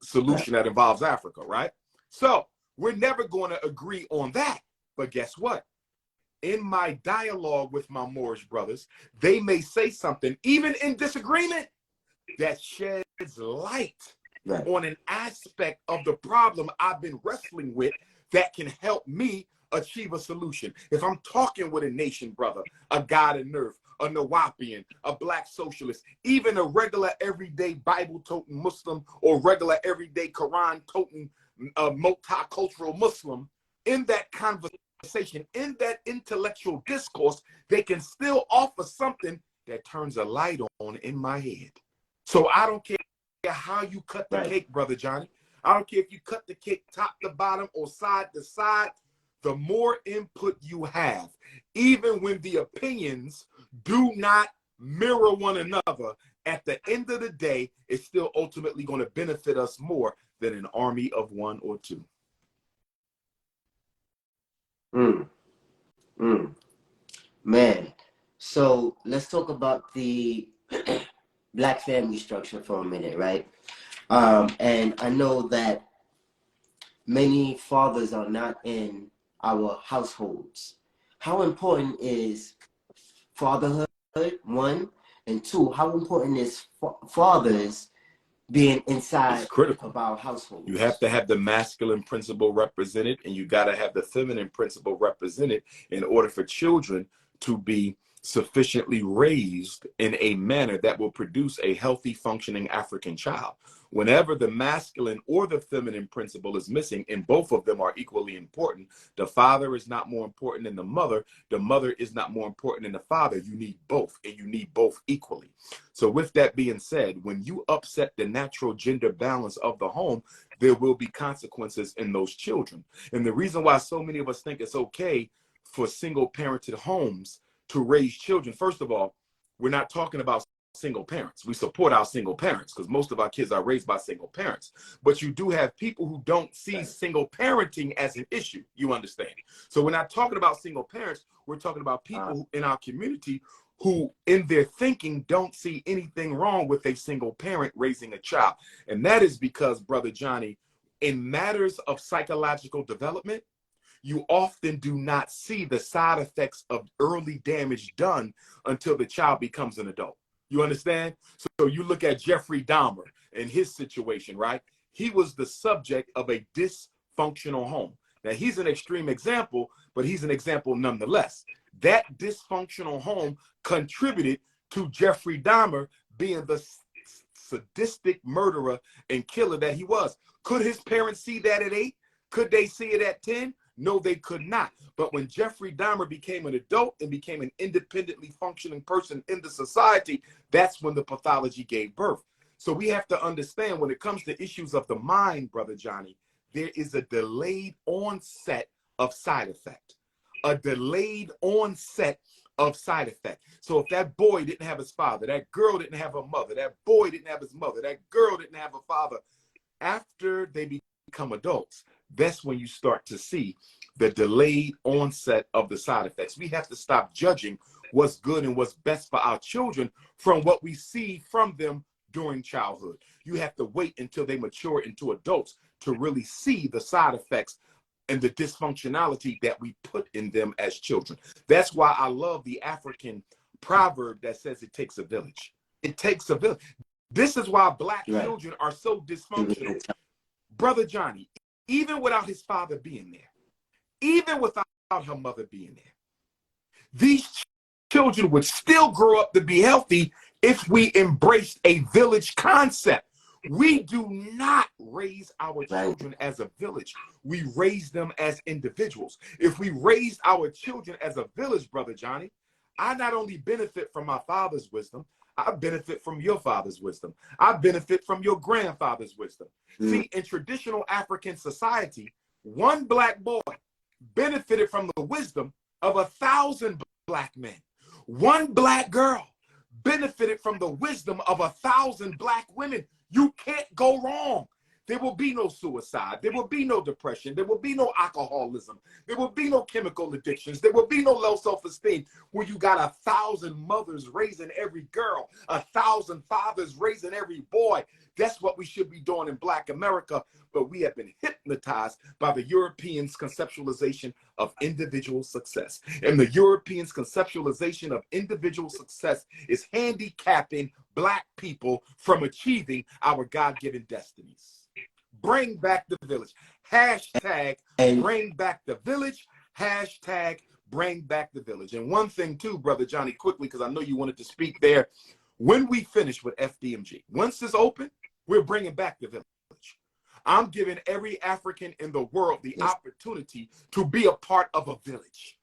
solution that involves Africa, right? So we're never going to agree on that. But guess what? In my dialogue with my Moorish brothers, they may say something, even in disagreement, that sheds light on an aspect of the problem I've been wrestling with that can help me achieve a solution. If I'm talking with a nation brother, a God of Earth, a Nawapian, a Black socialist, even a regular everyday Bible-toting Muslim or regular everyday Quran-toting multicultural Muslim, in that conversation, conversation, in that intellectual discourse, they can still offer something that turns a light on in my head. So I don't care how you cut the cake, Brother Johnny. I don't care if you cut the cake top to bottom or side to side. The more input you have, even when the opinions do not mirror one another, at the end of the day, it's still ultimately going to benefit us more than an army of one or two.
Man, so let's talk about the Black family structure for a minute, right? And I know that many fathers are not in our households. How important is fatherhood, one, and two, how important is fathers being inside of our households?
You have to have the masculine principle represented, and you got to have the feminine principle represented in order for children to be sufficiently raised in a manner that will produce a healthy, functioning African child. Whenever the masculine or the feminine principle is missing, and both of them are equally important, the father is not more important than the mother is not more important than the father. You need both, and you need both equally. So with that being said, when you upset the natural gender balance of the home, there will be consequences in those children. And the reason why so many of us think it's okay for single parented homes to raise children, first of all, we're not talking about single parents. We support our single parents because most of our kids are raised by single parents. But you do have people who don't see single parenting as an issue. You understand? So we're not talking about single parents. We're talking about people in our community who in their thinking don't see anything wrong with a single parent raising a child. And that is because, Brother Johnny, in matters of psychological development, you often do not see the side effects of early damage done until the child becomes an adult. You understand? So you look at Jeffrey Dahmer and his situation, right? He was the subject of a dysfunctional home. Now, he's an extreme example, but he's an example nonetheless. That dysfunctional home contributed to Jeffrey Dahmer being the sadistic murderer and killer that he was. Could his parents see that at 8? Could they see it at 10? No, they could not. But when Jeffrey Dahmer became an adult and became an independently functioning person in the society, that's when the pathology gave birth. So we have to understand when it comes to issues of the mind, Brother Johnny, there is a delayed onset of side effect. A delayed onset of side effect. So if that boy didn't have his father, that girl didn't have a mother, that boy didn't have his mother, that girl didn't have a father, after they become adults, that's when you start to see the delayed onset of the side effects. We have to stop judging what's good and what's best for our children from what we see from them during childhood. You have to wait until they mature into adults to really see the side effects and the dysfunctionality that we put in them as children. That's why I love the African proverb that says it takes a village. It takes a village. This is why Black children are so dysfunctional. Brother Johnny, even without his father being there, even without her mother being there, these children would still grow up to be healthy if we embraced a village concept. We do not raise our children as a village. We raise them as individuals. If we raised our children as a village, Brother Johnny, I not only benefit from my father's wisdom, I benefit from your father's wisdom. I benefit from your grandfather's wisdom. See, in traditional African society, one Black boy benefited from the wisdom of 1,000 Black men. One Black girl benefited from the wisdom of 1,000 Black women. You can't go wrong. There will be no suicide. There will be no depression. There will be no alcoholism. There will be no chemical addictions. There will be no low self-esteem where you got 1,000 mothers raising every girl, 1,000 fathers raising every boy. That's what we should be doing in Black America. But we have been hypnotized by the Europeans' conceptualization of individual success. And the Europeans' conceptualization of individual success is handicapping Black people from achieving our God-given destinies. Bring back the village. Hashtag bring back the village. Hashtag bring back the village. And one thing too, Brother Johnny, quickly, because I know you wanted to speak there. When we finish with FDMG, once it's open, we're bringing back the village. I'm giving every African in the world the opportunity to be a part of a village.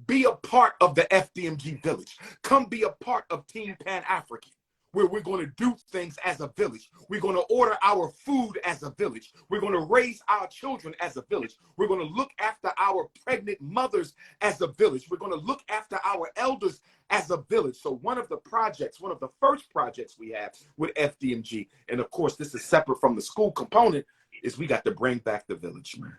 Be a part of the FDMG village. Come be a part of Team Pan-African, where we're going to do things as a village. We're going to order our food as a village. We're going to raise our children as a village. We're going to look after our pregnant mothers as a village. We're going to look after our elders as a village. So one of the first projects we have with FDMG, and of course this is separate from the school component, is we got to bring back the village, man.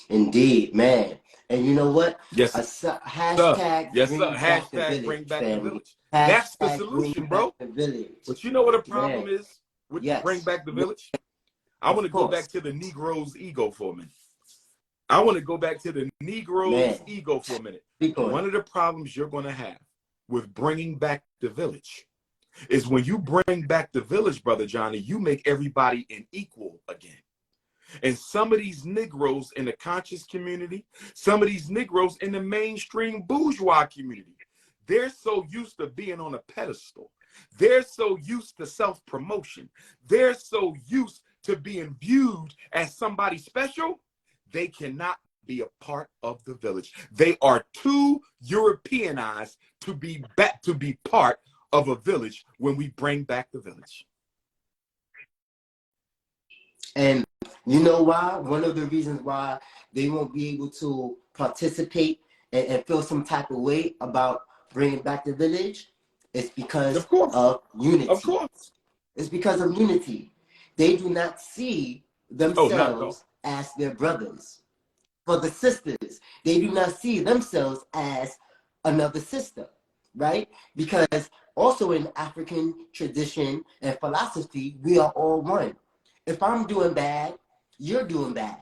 Indeed, man. And you know what?
Yes,
hashtag
yes,
bring
sir.
back the
Hashtag
village,
bring back
family.
the village.
Hashtag
That's the solution, bro.
The village.
But you know what the problem
Man.
is with bring back the village? I want to go back to the Negro's ego for a minute. I want to go back to the Negro's ego for a minute. One of the problems you're going to have with bringing back the village is when you bring back the village, Brother Johnny, you make everybody an equal again. And some of these Negroes in the conscious community, some of these Negroes in the mainstream bourgeois community, they're so used to being on a pedestal. They're so used to self-promotion. They're so used to being viewed as somebody special, they cannot be a part of the village. They are too Europeanized to be part of a village when we bring back the village.
And you know why? One of the reasons why they won't be able to participate and feel some type of way about bringing back the village is because of unity.
Of course.
It's because of unity. They do not see themselves as their brothers. For the sisters, they do not see themselves as another sister, right? Because also in African tradition and philosophy, we are all one. If I'm doing bad, you're doing bad.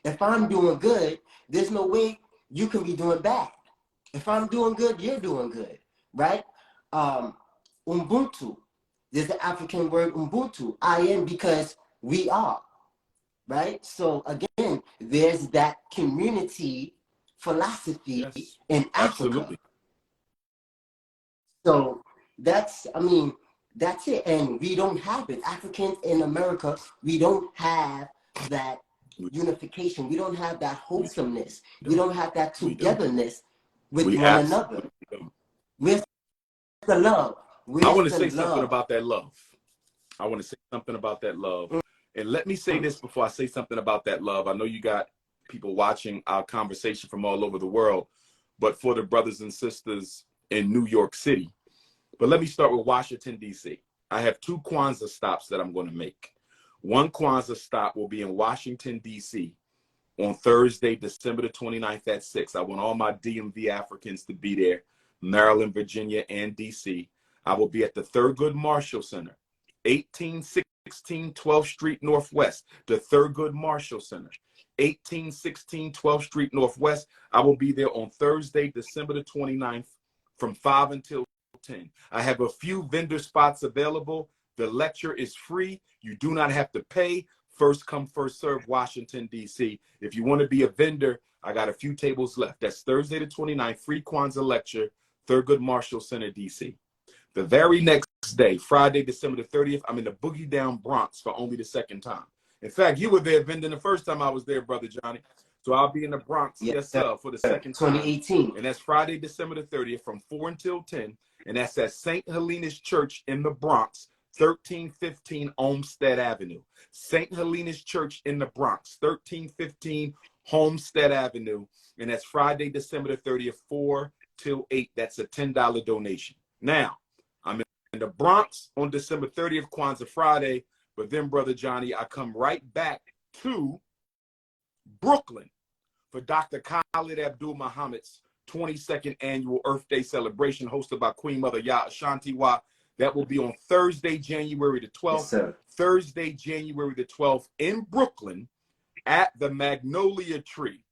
If I'm doing good, there's no way you can be doing bad. If I'm doing good, you're doing good, right? Ubuntu, there's the African word Ubuntu. I am because we are, right? So again, there's that community philosophy in Africa.
Absolutely.
So that's it. And we don't have it. Africans in America, we don't have that unification. We don't have that wholesomeness. We don't have that togetherness with one another. Where's the love?
I want to say something about that love. I want to say something about that love. And let me say this before I say something about that love. I know you got people watching our conversation from all over the world, but for the brothers and sisters in New York City. But let me start with Washington, D.C. I have 2 Kwanzaa stops that I'm going to make. One Kwanzaa stop will be in Washington, D.C. on Thursday, December the 29th at 6. I want all my DMV Africans to be there, Maryland, Virginia, and D.C. I will be at the Thurgood Marshall Center, 1816 12th Street Northwest, the Thurgood Marshall Center, 1816 12th Street Northwest. I will be there on Thursday, December the 29th from 5 until 10. I have a few vendor spots available. The lecture is free. You do not have to pay. First come, first serve, Washington, D.C. If you want to be a vendor, I got a few tables left. That's Thursday the 29th, free Kwanzaa lecture, Thurgood Marshall Center, D.C. The very next day, Friday, December the 30th, I'm in the Boogie Down Bronx for only the second time. In fact, you were there vending the first time I was there, Brother Johnny. So I'll be in the Bronx, yes, sir, for the second time.
2018.
And that's Friday, December the 30th from 4 until 10. And that's at St. Helena's Church in the Bronx, 1315 Olmsted Avenue. St. Helena's Church in the Bronx, 1315 Homestead Avenue. And that's Friday, December the 30th, 4 till 8. That's a $10 donation. Now, I'm in the Bronx on December 30th, Kwanzaa Friday. But then, Brother Johnny, I come right back to Brooklyn for Dr. Khalid Abdul Muhammad's 22nd annual Earth Day celebration hosted by Queen Mother Yah Ashantiwa. That will be on Thursday, January the 12th. Yes, Thursday, January the 12th in Brooklyn at the Magnolia Tree,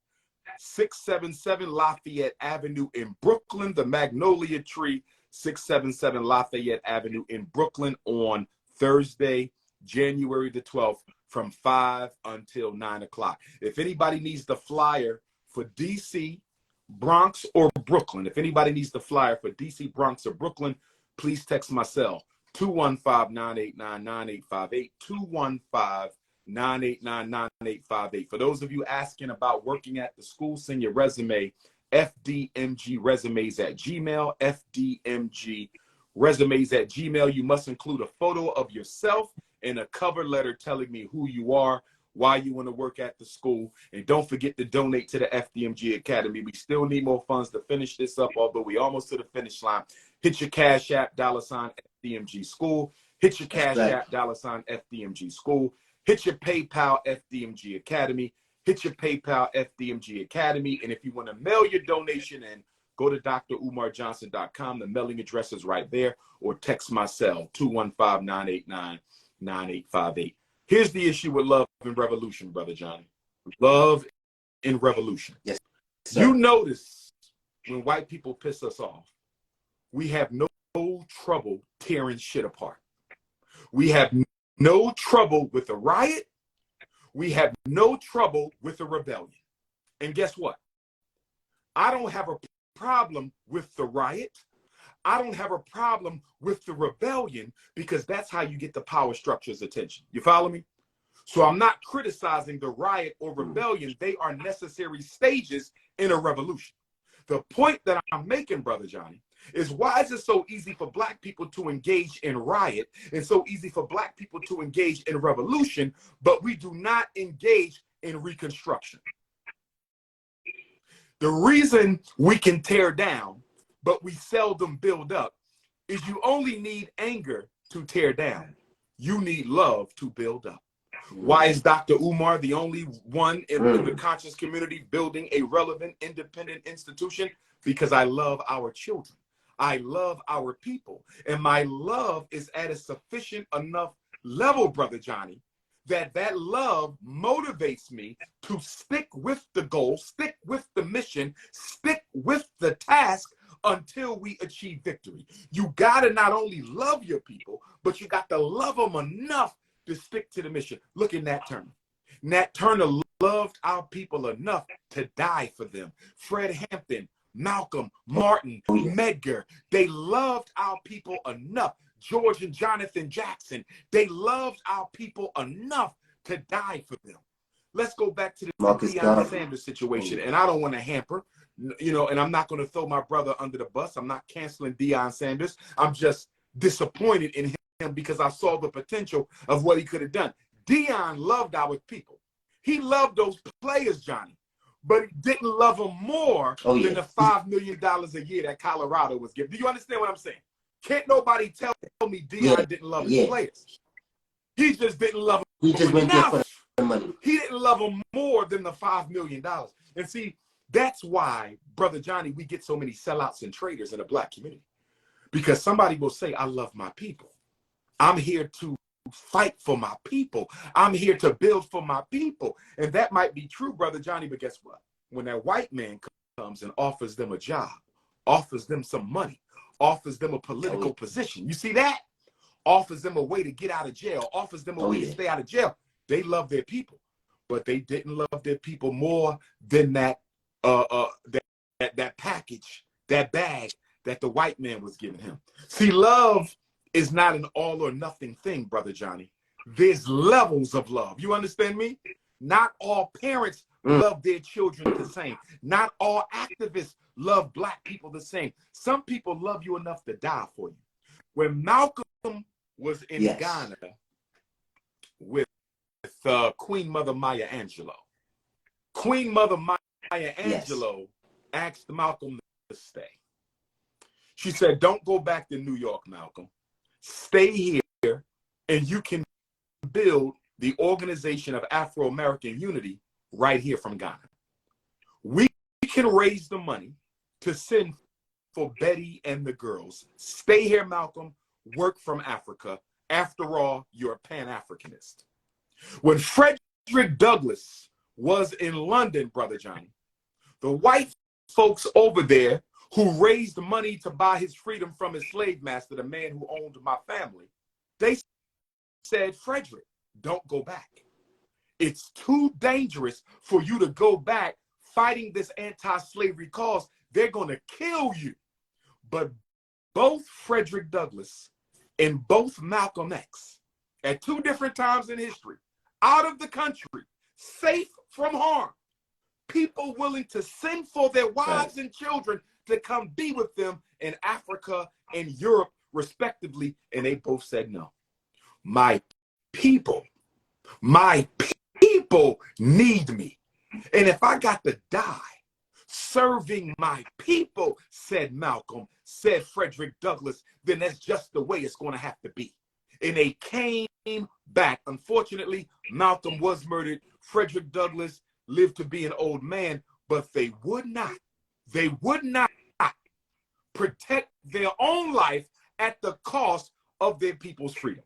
677 Lafayette Avenue in Brooklyn. The Magnolia Tree, 677 Lafayette Avenue in Brooklyn on Thursday, January the 12th from 5 until 9 o'clock. If anybody needs the flyer for DC, Bronx, or Brooklyn, if anybody needs the flyer for DC, Bronx, or Brooklyn, please text my cell, 215-989-9858, 215-989-9858. For those of you asking about working at the school, send your resume, FDMG resumes at Gmail, FDMG resumes at Gmail. You must include a photo of yourself and a cover letter telling me who you are, why you want to work at the school, and don't forget to donate to the FDMG Academy. We still need more funds to finish this up, although we almost to the finish line. Hit your Cash App, $FDMG School. Hit your Cash App, $FDMG School. Hit your PayPal, FDMG Academy. Hit your PayPal, FDMG Academy. And if you want to mail your donation in, go to drumarjohnson.com. The mailing address is right there, or text my cell, 215-989-9858. Here's the issue with love and revolution, Brother Johnny. Love and revolution.
Yes, sir.
You notice when white people piss us off, we have no trouble tearing shit apart. We have no trouble with a riot. We have no trouble with a rebellion. And guess what? I don't have a problem with the riot. I don't have a problem with the rebellion, because that's how you get the power structure's attention. You follow me? So I'm not criticizing the riot or rebellion. They are necessary stages in a revolution. The point that I'm making, Brother Johnny, is why is it so easy for black people to engage in riot and so easy for black people to engage in revolution, but we do not engage in reconstruction? The reason we can tear down, but we seldom build up, is you only need anger to tear down. You need love to build up. Why is Dr. Umar the only one in the conscious community building a relevant, independent institution? Because I love our children. I love our people. And my love is at a sufficient enough level, Brother Johnny, that love motivates me to stick with the goal, stick with the mission, stick with the task until we achieve victory. You got to not only love your people, but you got to love them enough to stick to the mission. Look at Nat Turner. Nat Turner loved our people enough to die for them. Fred Hampton, Malcolm, Martin, Medgar, they loved our people enough. George and Jonathan Jackson, they loved our people enough to die for them. Let's go back to the Deion Sanders situation. And I don't want to hamper, you know, and I'm not going to throw my brother under the bus. I'm not canceling Deion Sanders. I'm just disappointed in him because I saw the potential of what he could have done. Deion loved our people. He loved those players, Johnny, but he didn't love them more than the $5 million a year that Colorado was given. Do you understand what I'm saying? Can't nobody tell me Deion didn't love his players. He just didn't love them enough. He didn't love them more than the $5 million. And see, that's why, Brother Johnny, we get so many sellouts and traitors in the black community. Because somebody will say, I love my people. I'm here to fight for my people. I'm here to build for my people. And that might be true, Brother Johnny, but guess what? When that white man comes and offers them a job, offers them some money, offers them a political position, you see that? Offers them a way to get out of jail, offers them a way to stay out of jail. They love their people, but they didn't love their people more than that package, that bag that the white man was giving him. See, love is not an all or nothing thing, Brother Johnny. There's levels of love. You understand me? Not all parents love their children the same. Not all activists love black people the same. Some people love you enough to die for you. When Malcolm was in Ghana with Queen Mother Maya Angelou, Queen Mother Maya Angelou asked Malcolm to stay. She said, don't go back to New York, Malcolm. Stay here, and you can build the Organization of Afro-American Unity right here from Ghana. We can raise the money to send for Betty and the girls. Stay here, Malcolm. Work from Africa. After all, you're a Pan-Africanist. When Frederick Douglass was in London, Brother Johnny, the white folks over there who raised money to buy his freedom from his slave master, the man who owned my family, they said, Frederick, don't go back. It's too dangerous for you to go back fighting this anti-slavery cause. They're going to kill you. But both Frederick Douglass in both Malcolm X, at 2 different times in history, out of the country, safe from harm, people willing to send for their wives and children to come be with them in Africa and Europe, respectively, and they both said no. My people need me. And if I got to die serving my people, said Malcolm, said Frederick Douglass, then that's just the way it's going to have to be. And they came back. Unfortunately, Malcolm was murdered. Frederick Douglass lived to be an old man, but they would not protect their own life at the cost of their people's freedom.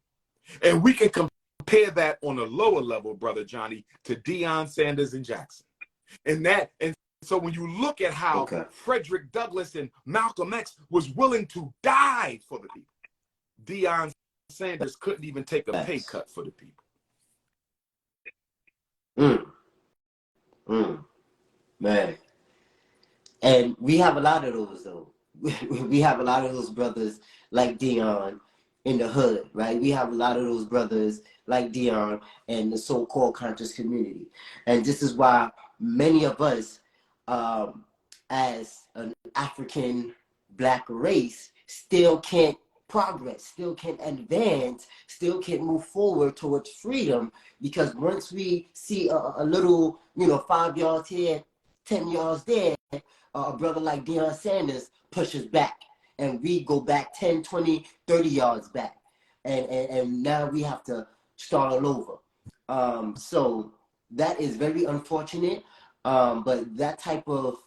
And we can compare that on a lower level, Brother Johnny, to Deion Sanders and Jackson. And so when you look at how Frederick Douglass and Malcolm X was willing to die for the people, Deion Sanders couldn't even take a pay cut for the people.
Man. And we have a lot of those, though. We have a lot of those brothers like Deion in the hood, right? We have a lot of those brothers like Deion and the so-called conscious community. And this is why many of us, as an African Black race, still can't progress, still can't advance, still can't move forward towards freedom, because once we see a little, 5 yards here, 10 yards there, a brother like Deion Sanders pushes back, and we go back 10, 20, 30 yards back. And now we have to start all over. So that is very unfortunate. But that type of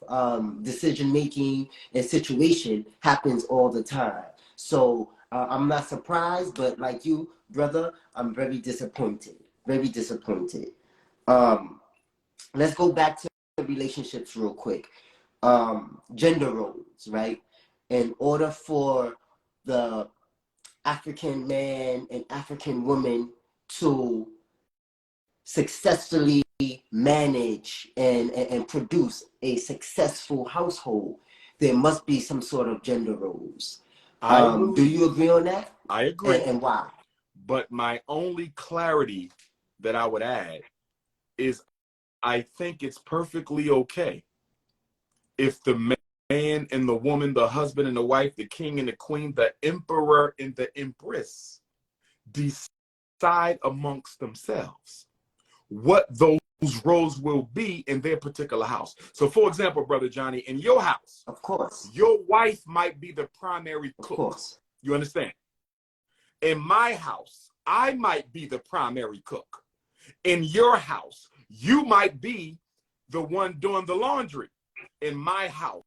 decision-making and situation happens all the time. So I'm not surprised, but like you, brother, I'm very disappointed. Very disappointed. Let's go back to relationships real quick. Gender roles, right? In order for the African man and African woman to successfully manage and produce a successful household, there must be some sort of gender roles. Do you agree on that?
I agree.
And why?
But my only clarity that I would add is I think it's perfectly okay if the man and the woman, the husband and the wife, the king and the queen, the emperor and the empress decide amongst themselves what those roles will be in their particular house. So for example, Brother Johnny, in your house,
of course,
your wife might be the primary cook.
Of course.
You understand? In my house, I might be the primary cook. In your house, you might be the one doing the laundry. In my house,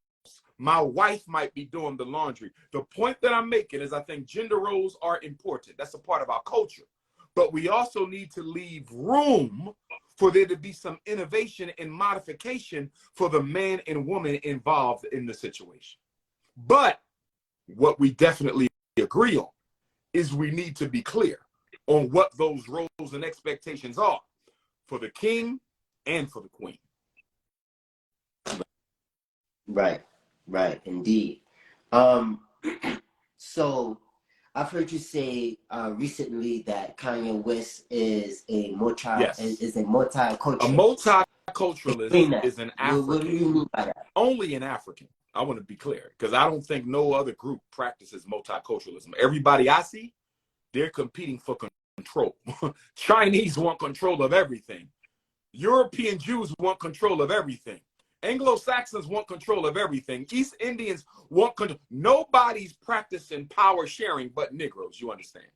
my wife might be doing the laundry. The point that I'm making is I think gender roles are important. That's a part of our culture. But we also need to leave room for there to be some innovation and modification for the man and woman involved in the situation. But what we definitely agree on is we need to be clear on what those roles and expectations are for the king and for the queen.
Right, indeed. So I've heard you say recently that Kanye West is a multiculturalist.
A multiculturalist is an African.
What do you mean by that?
Only an African. I want to be clear, because I don't think no other group practices multiculturalism. Everybody I see, they're competing for control. Chinese want control of everything. European Jews want control of everything. Anglo-Saxons want control of everything. East Indians want control. Nobody's practicing power sharing but Negroes, you understand?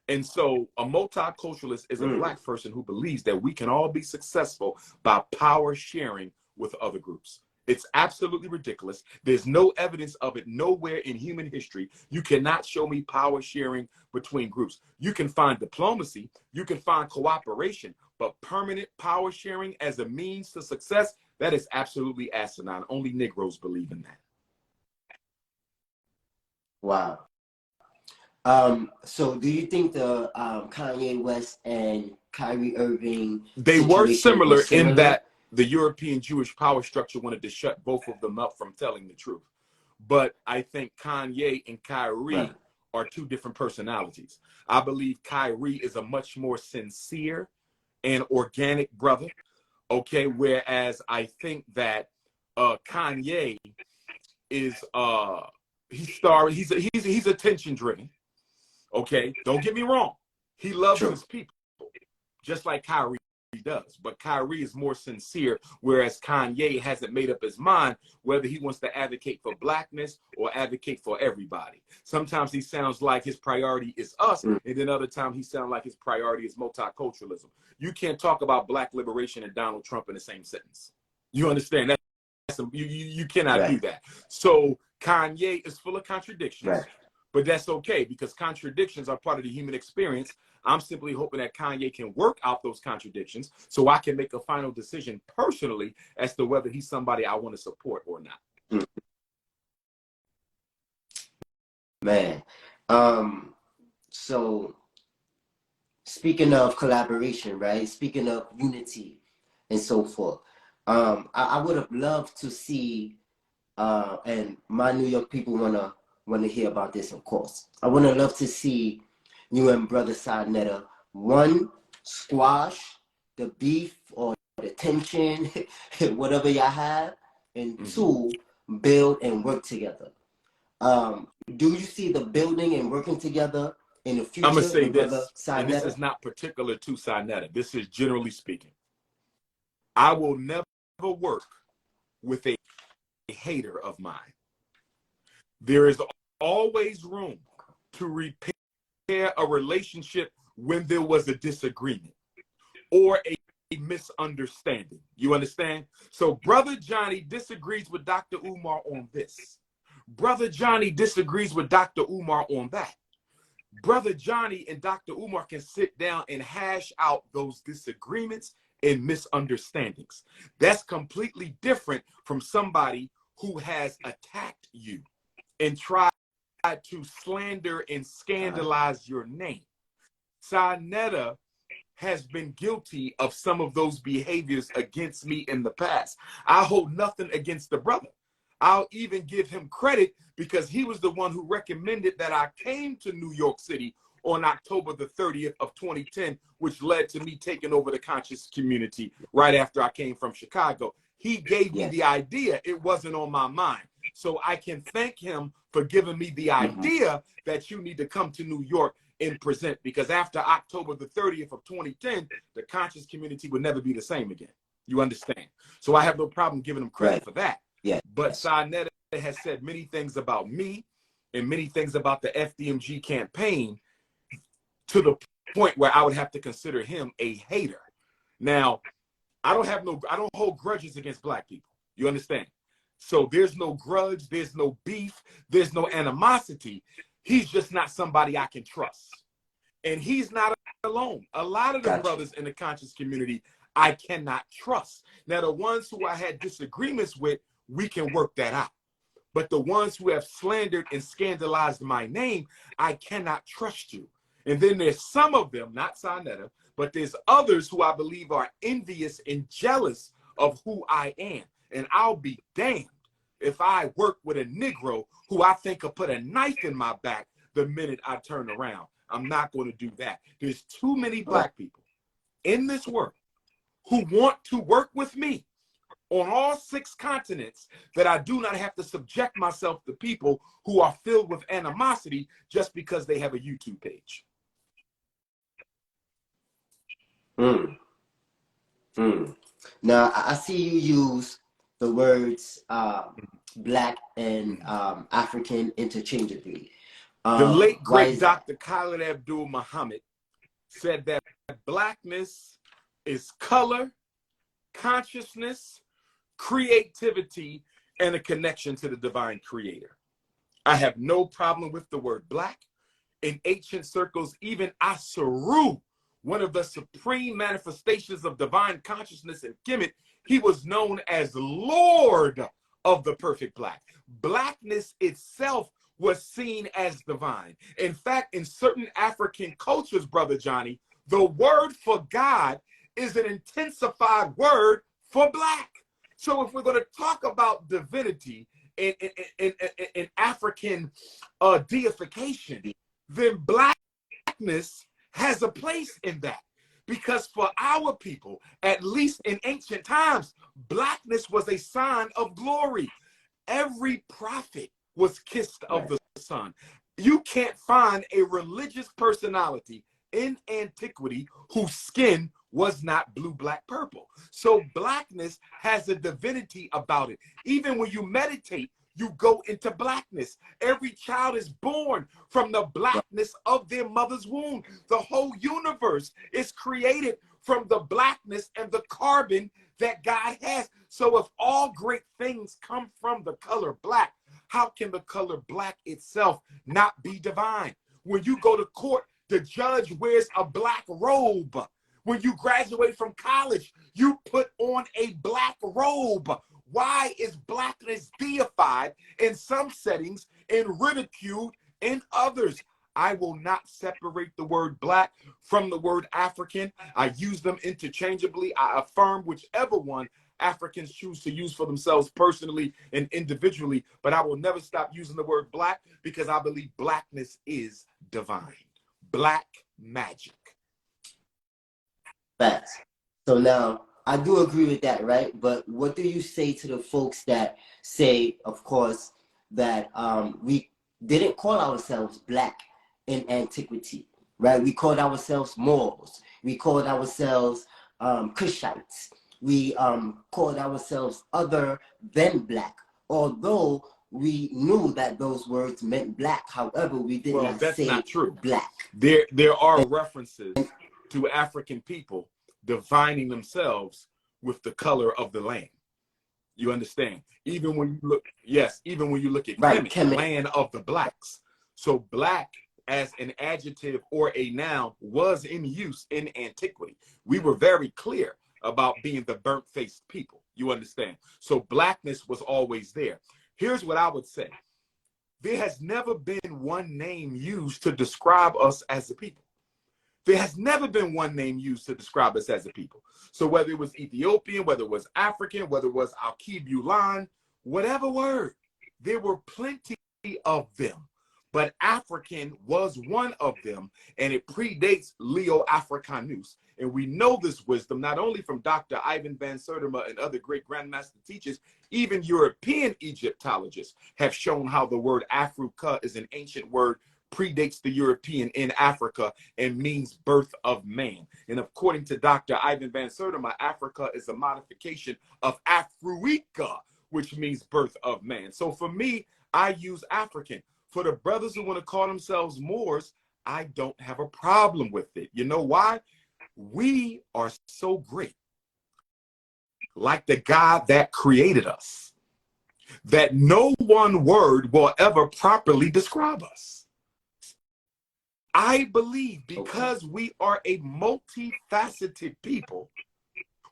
And so a multiculturalist is a Black person who believes that we can all be successful by power sharing with other groups. It's absolutely ridiculous. There's no evidence of it nowhere in human history. You cannot show me power sharing between groups. You can find diplomacy, you can find cooperation, but permanent power sharing as a means to success, that is absolutely asinine. Only Negroes believe in that.
Wow. So do you think the Kanye West and Kyrie Irving
they were similar in that the European Jewish power structure wanted to shut both of them up from telling the truth? But I think Kanye and Kyrie are two different personalities. I believe Kyrie is a much more sincere and organic brother. Okay, whereas I think that Kanye is he's attention driven. Okay, don't get me wrong. He loves his people, just like Kyrie does. But Kyrie is more sincere, whereas Kanye hasn't made up his mind whether he wants to advocate for blackness or advocate for everybody. Sometimes he sounds like his priority is us, and then other times he sounds like his priority is multiculturalism. You can't talk about black liberation and Donald Trump in the same sentence. You understand that? You cannot do that. So Kanye is full of contradictions. But that's okay, because contradictions are part of the human experience. I'm simply hoping that Kanye can work out those contradictions so I can make a final decision personally as to whether he's somebody I want to support or not.
Man. So speaking of collaboration, right? Speaking of unity and so forth, I would have loved to see, and my New York people want to hear about this, of course. I would have loved to see you and Brother Sarnetta, one, squash the beef or the tension, whatever y'all have, and two, build and work together. Do you see the building and working together in the future?
I'm going to say this, and this is not particular to Sarnetta. This is generally speaking. I will never work with a hater of mine. There is always room to repair a relationship when there was a disagreement or a misunderstanding. You understand? So Brother Johnny disagrees with Dr. Umar on this. Brother Johnny disagrees with Dr. Umar on that. Brother Johnny and Dr. Umar can sit down and hash out those disagreements and misunderstandings. That's completely different from somebody who has attacked you and tried to slander and scandalize your name. Sarnetta has been guilty of some of those behaviors against me in the past. I hold nothing against the brother. I'll even give him credit because he was the one who recommended that I came to New York City on October the 30th of 2010, which led to me taking over the conscious community right after I came from Chicago. He gave me the idea. It wasn't on my mind. So I can thank him for giving me the idea that you need to come to New York and present, because after October the 30th of 2010, the conscious community would never be the same again. You understand? So I have no problem giving him credit for that. But Sarnetta has said many things about me and many things about the FDMG campaign to the point where I would have to consider him a hater. Now, I don't hold grudges against black people. You understand? So there's no grudge, there's no beef, there's no animosity. He's just not somebody I can trust. And he's not alone. A lot of the brothers in the conscious community, I cannot trust. Now, the ones who I had disagreements with, we can work that out. But the ones who have slandered and scandalized my name, I cannot trust you. And then there's some of them, not Sarnetta, but there's others who I believe are envious and jealous of who I am. And I'll be damned if I work with a Negro who I think will put a knife in my back the minute I turn around. I'm not going to do that. There's too many black people in this world who want to work with me on all 6 continents that I do not have to subject myself to people who are filled with animosity just because they have a YouTube page.
Now, I see you use the words black and African interchangeably.
The late, great Dr. Khalid Abdul Muhammad said that blackness is color, consciousness, creativity, and a connection to the divine creator. I have no problem with the word black. In ancient circles, even Asaru, one of the supreme manifestations of divine consciousness in Kemet, he was known as Lord of the perfect black. Blackness itself was seen as divine. In fact, in certain African cultures, Brother Johnny, the word for God is an intensified word for black. So if we're going to talk about divinity in African deification, then blackness has a place in that. Because for our people, at least in ancient times, blackness was a sign of glory. Every prophet was kissed of the sun. You can't find a religious personality in antiquity whose skin was not blue, black, purple. So blackness has a divinity about it. Even when you meditate, you go into blackness. Every child is born from the blackness of their mother's womb. The whole universe is created from the blackness and the carbon that God has. So if all great things come from the color black, how can the color black itself not be divine? When you go to court, the judge wears a black robe. When you graduate from college, you put on a black robe. Why is blackness deified in some settings and ridiculed in others? I will not separate the word black from the word African. I use them interchangeably. I affirm whichever one Africans choose to use for themselves personally and individually, but I will never stop using the word black because I believe blackness is divine. Black magic.
Facts. So now, I do agree with that, right? But what do you say to the folks that say, of course, that we didn't call ourselves black in antiquity, right? We called ourselves Moors. We called ourselves Cushites. We called ourselves other than black, although we knew that those words meant black. However, we did not
that's
say
not true.
Black.
There are references to African people divining themselves with the color of the land. You understand? Even when you look, yes, even when you look at Kemet, land of the blacks. So black as an adjective or a noun was in use in antiquity. We were very clear about being the burnt-faced people. You understand? So blackness was always there. Here's what I would say. There has never been one name used to describe us as a people. There has never been one name used to describe us as a people. So whether it was Ethiopian, whether it was African, whether it was Alkebulan, whatever word, there were plenty of them. But African was one of them, and it predates Leo Africanus. And we know this wisdom not only from Dr. Ivan van Sertima and other great grandmaster teachers, even European Egyptologists have shown how the word AfriKa is an ancient word, predates the European in Africa, and means birth of man. And according to Dr. Ivan van Sertima, Africa is a modification of AfriKa, which means birth of man. So for me, I use African. For the brothers who want to call themselves Moors, I don't have a problem with it. You know why? We are so great, like the God that created us, that no one word will ever properly describe us. I believe because we are a multifaceted people,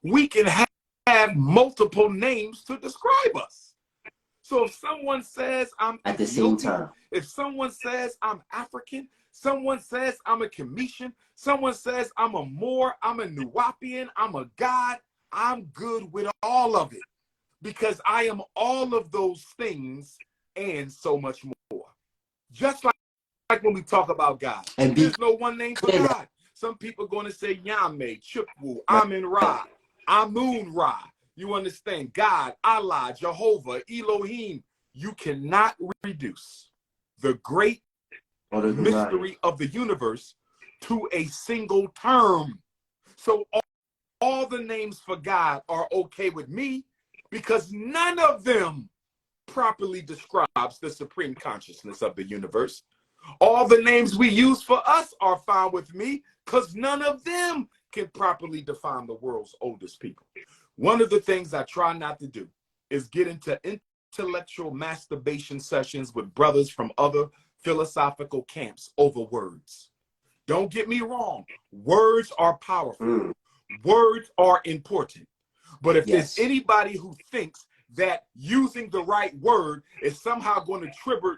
we can have multiple names to describe us. So if someone says I'm
at the same
Ethiopian,
time,
if someone says I'm African, someone says I'm a Cometian, someone says I'm a Moor, I'm a Nuwapian, I'm a God, I'm good with all of it because I am all of those things and so much more. Just like when we talk about God, and there's no one name for God. Some people are going to say Yahweh, Chukwu, Amin Ra, Amun Ra. You understand? God, Allah, Jehovah, Elohim. You cannot reduce the great mystery of the universe to a single term. So all the names for God are okay with me because none of them properly describes the supreme consciousness of the universe. All the names we use for us are fine with me because none of them can properly define the world's oldest people. One of the things I try not to do is get into intellectual masturbation sessions with brothers from other philosophical camps over words. Don't get me wrong. Words are powerful. Words are important. But if there's anybody who thinks that using the right word is somehow going to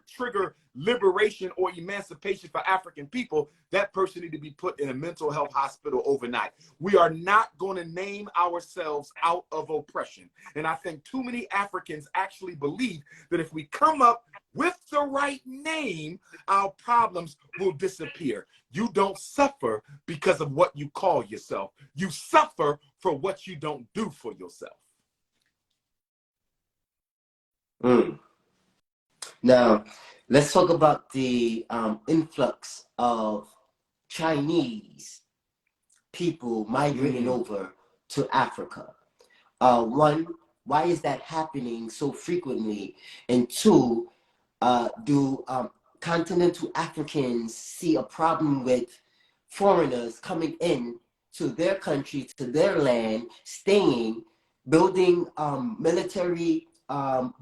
trigger liberation or emancipation for African people, that person need to be put in a mental health hospital overnight. We are not going to name ourselves out of oppression. And I think too many Africans actually believe that if we come up with the right name, our problems will disappear. You don't suffer because of what you call yourself. You suffer for what you don't do for yourself.
Now, let's talk about the influx of Chinese people migrating over to Africa. One, why is that happening so frequently? And two, do continental Africans see a problem with foreigners coming in to their country, to their land, staying, building military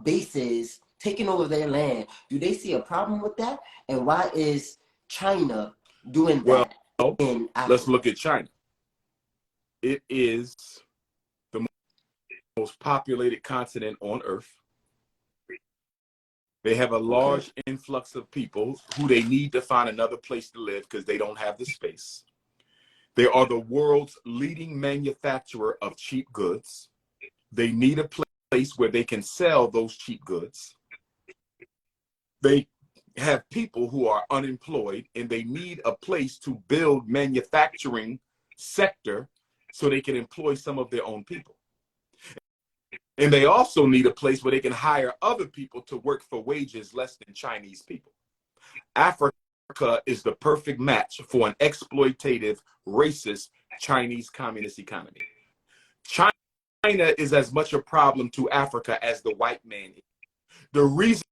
bases, taking over their land? Do they see a problem with that? And why is China doing that in Africa?
Let's look at China. It is the most populated continent on Earth. They have a large influx of people who they need to find another place to live because they don't have the space. They are the world's leading manufacturer of cheap goods. They need a place where they can sell those cheap goods. They have people who are unemployed, and they need a place to build manufacturing sector so they can employ some of their own people. And they also need a place where they can hire other people to work for wages less than Chinese people. Africa is the perfect match for an exploitative, racist Chinese communist economy. China is as much a problem to Africa as the white man is. The reason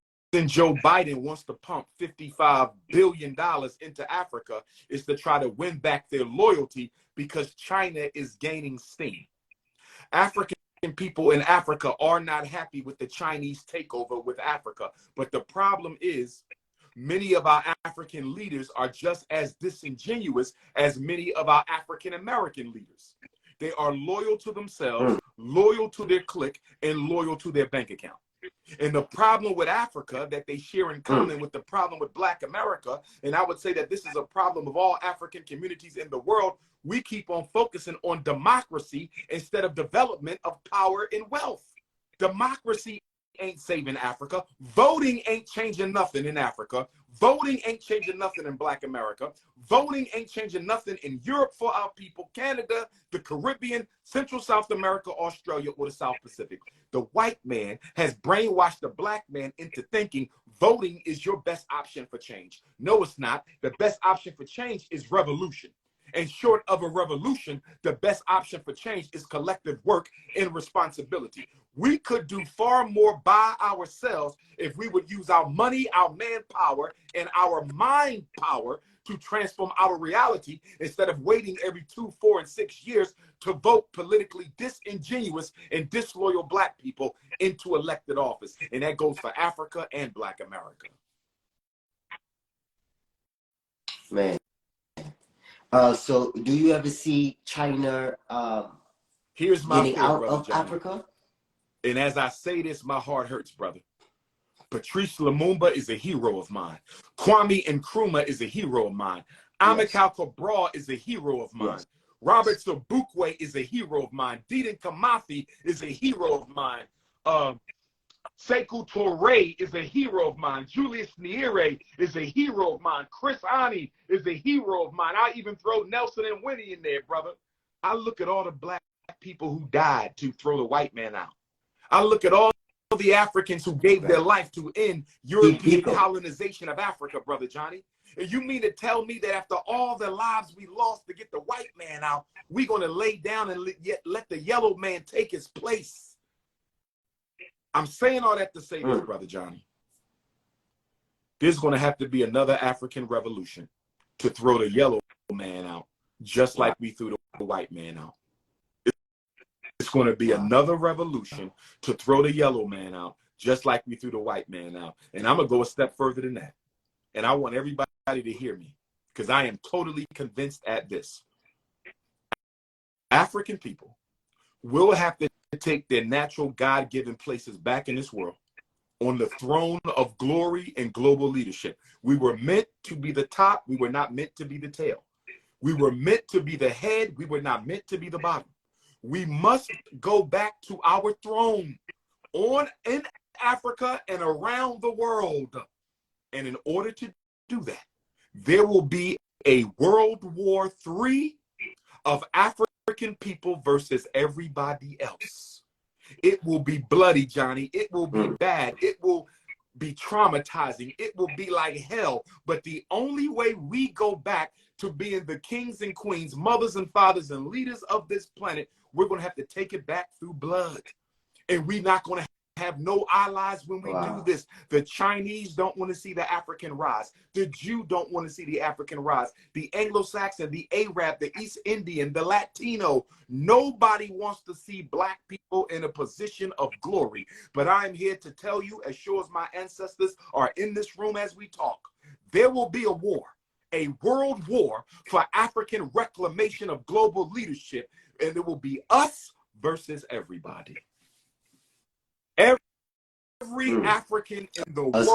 Joe Biden wants to pump $55 billion into Africa is to try to win back their loyalty, because China is gaining steam. African people in Africa are not happy with the Chinese takeover with Africa. But the problem is many of our African leaders are just as disingenuous as many of our African American leaders. They are loyal to themselves, loyal to their clique, and loyal to their bank account. And the problem with Africa that they share in common with the problem with Black America, and I would say that this is a problem of all African communities in the world, we keep on focusing on democracy instead of development of power and wealth. Democracy ain't saving Africa. Voting ain't changing nothing in Africa. Voting ain't changing nothing in Black America. Voting ain't changing nothing in Europe for our people, Canada, the Caribbean, Central South America, Australia, or the South Pacific. The white man has brainwashed the Black man into thinking voting is your best option for change. No, it's not. The best option for change is revolution. And short of a revolution, the best option for change is collective work and responsibility. We could do far more by ourselves if we would use our money, our manpower, and our mind power to transform our reality, instead of waiting every 2, 4, and 6 years to vote politically disingenuous and disloyal Black people into elected office. And that goes for Africa and Black America.
Man. So do you ever see China
Here's my
getting out of
Johnny.
Africa?
And as I say this, my heart hurts, brother. Patrice Lumumba is a hero of mine. Kwame Nkrumah is a hero of mine. Amilcar Cabral is a hero of mine. Robert Sobukwe is a hero of mine. Dedan Kimathi is a hero of mine. Sekou Touré is a hero of mine. Julius Nyerere is a hero of mine. Chris Ani is a hero of mine. I even throw Nelson and Winnie in there, brother. I look at all the Black people who died to throw the white man out. I look at all the Africans who gave their life to end European colonization of Africa, brother Johnny. And you mean to tell me that after all the lives we lost to get the white man out, we're going to lay down and let the yellow man take his place? I'm saying all that to say this, brother Johnny. There's going to have to be another African revolution to throw the yellow man out, just like we threw the white man out. It's going to be another revolution to throw the yellow man out, just like we threw the white man out. And I'm going to go a step further than that. And I want everybody to hear me, because I am totally convinced at this. African people will have to take their natural God-given places back in this world on the throne of glory and global leadership. We were meant to be the top. We were not meant to be the tail. We were meant to be the head. We were not meant to be the bottom. We must go back to our throne in Africa and around the world. And in order to do that, there will be a World War III of African people versus everybody else. It will be bloody, Johnny. It will be bad. It will be traumatizing. It will be like hell. But the only way we go back to being the kings and queens, mothers and fathers and leaders of this planet, we're going to have to take it back through blood. And we're not going to have no allies when we do this. The Chinese don't want to see the African rise. The Jew don't want to see the African rise. The Anglo-Saxon, the Arab, the East Indian, the Latino, nobody wants to see black people in a position of glory. But I'm here to tell you, as sure as my ancestors are in this room as we talk, there will be a war, a world war for African reclamation of global leadership, and it will be us versus everybody. Every African in the world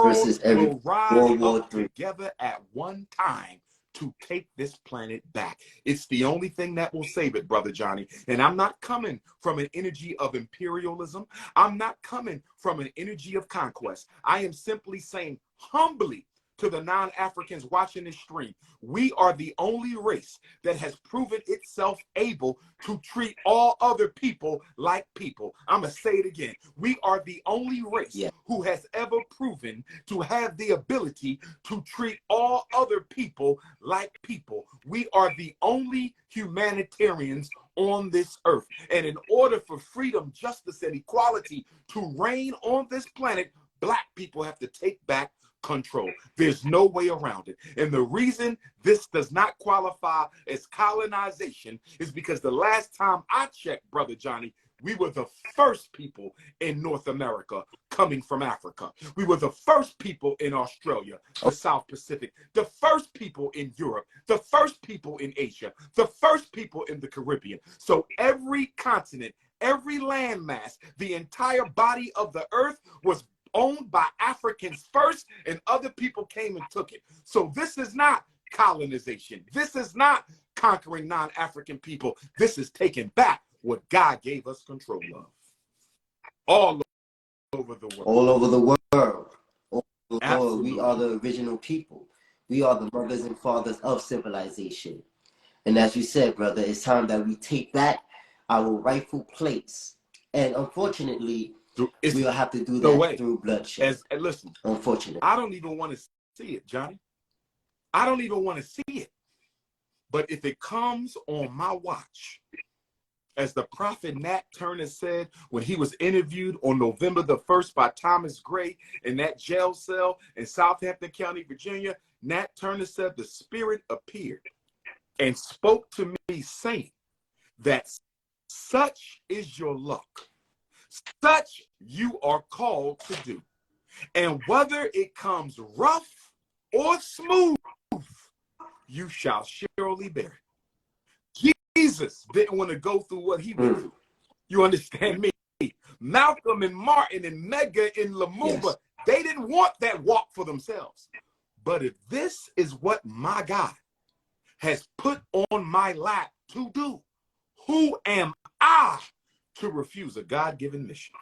will rise up together at one time to take this planet back. It's the only thing that will save it, Brother Johnny. And I'm not coming from an energy of imperialism. I'm not coming from an energy of conquest. I am simply saying humbly to the non-Africans watching this stream, we are the only race that has proven itself able to treat all other people like people. I'm going to say it again. We are the only race who has ever proven to have the ability to treat all other people like people. We are the only humanitarians on this earth. And in order for freedom, justice, and equality to reign on this planet, black people have to take back control. There's no way around it. And the reason this does not qualify as colonization is because the last time I checked, Brother Johnny, we were the first people in North America coming from Africa. We were the first people in Australia, the South Pacific, the first people in Europe, the first people in Asia, the first people in the Caribbean. So every continent, every landmass, the entire body of the earth was owned by Africans first, and other people came and took it. So this is not colonization. This is not conquering non-African people. This is taking back what God gave us control of. All over the world.
All over the world. All over the world. We are the original people. We are the mothers and fathers of civilization. And as you said, brother, it's time that we take back our rightful place. And unfortunately, we'll have to do that through bloodshed.
Listen,
unfortunately,
I don't even want to see it, Johnny. I don't even want to see it. But if it comes on my watch, as the prophet Nat Turner said when he was interviewed on November the 1st by Thomas Gray in that jail cell in Southampton County, Virginia, Nat Turner said the Spirit appeared and spoke to me saying that such is your luck. Such you are called to do. And whether it comes rough or smooth, you shall surely bear it. Jesus didn't want to go through what he went through. You understand me? Malcolm and Martin and Mega and Lumumba, they didn't want that walk for themselves. But if this is what my God has put on my lap to do, who am I to refuse a God-given mission?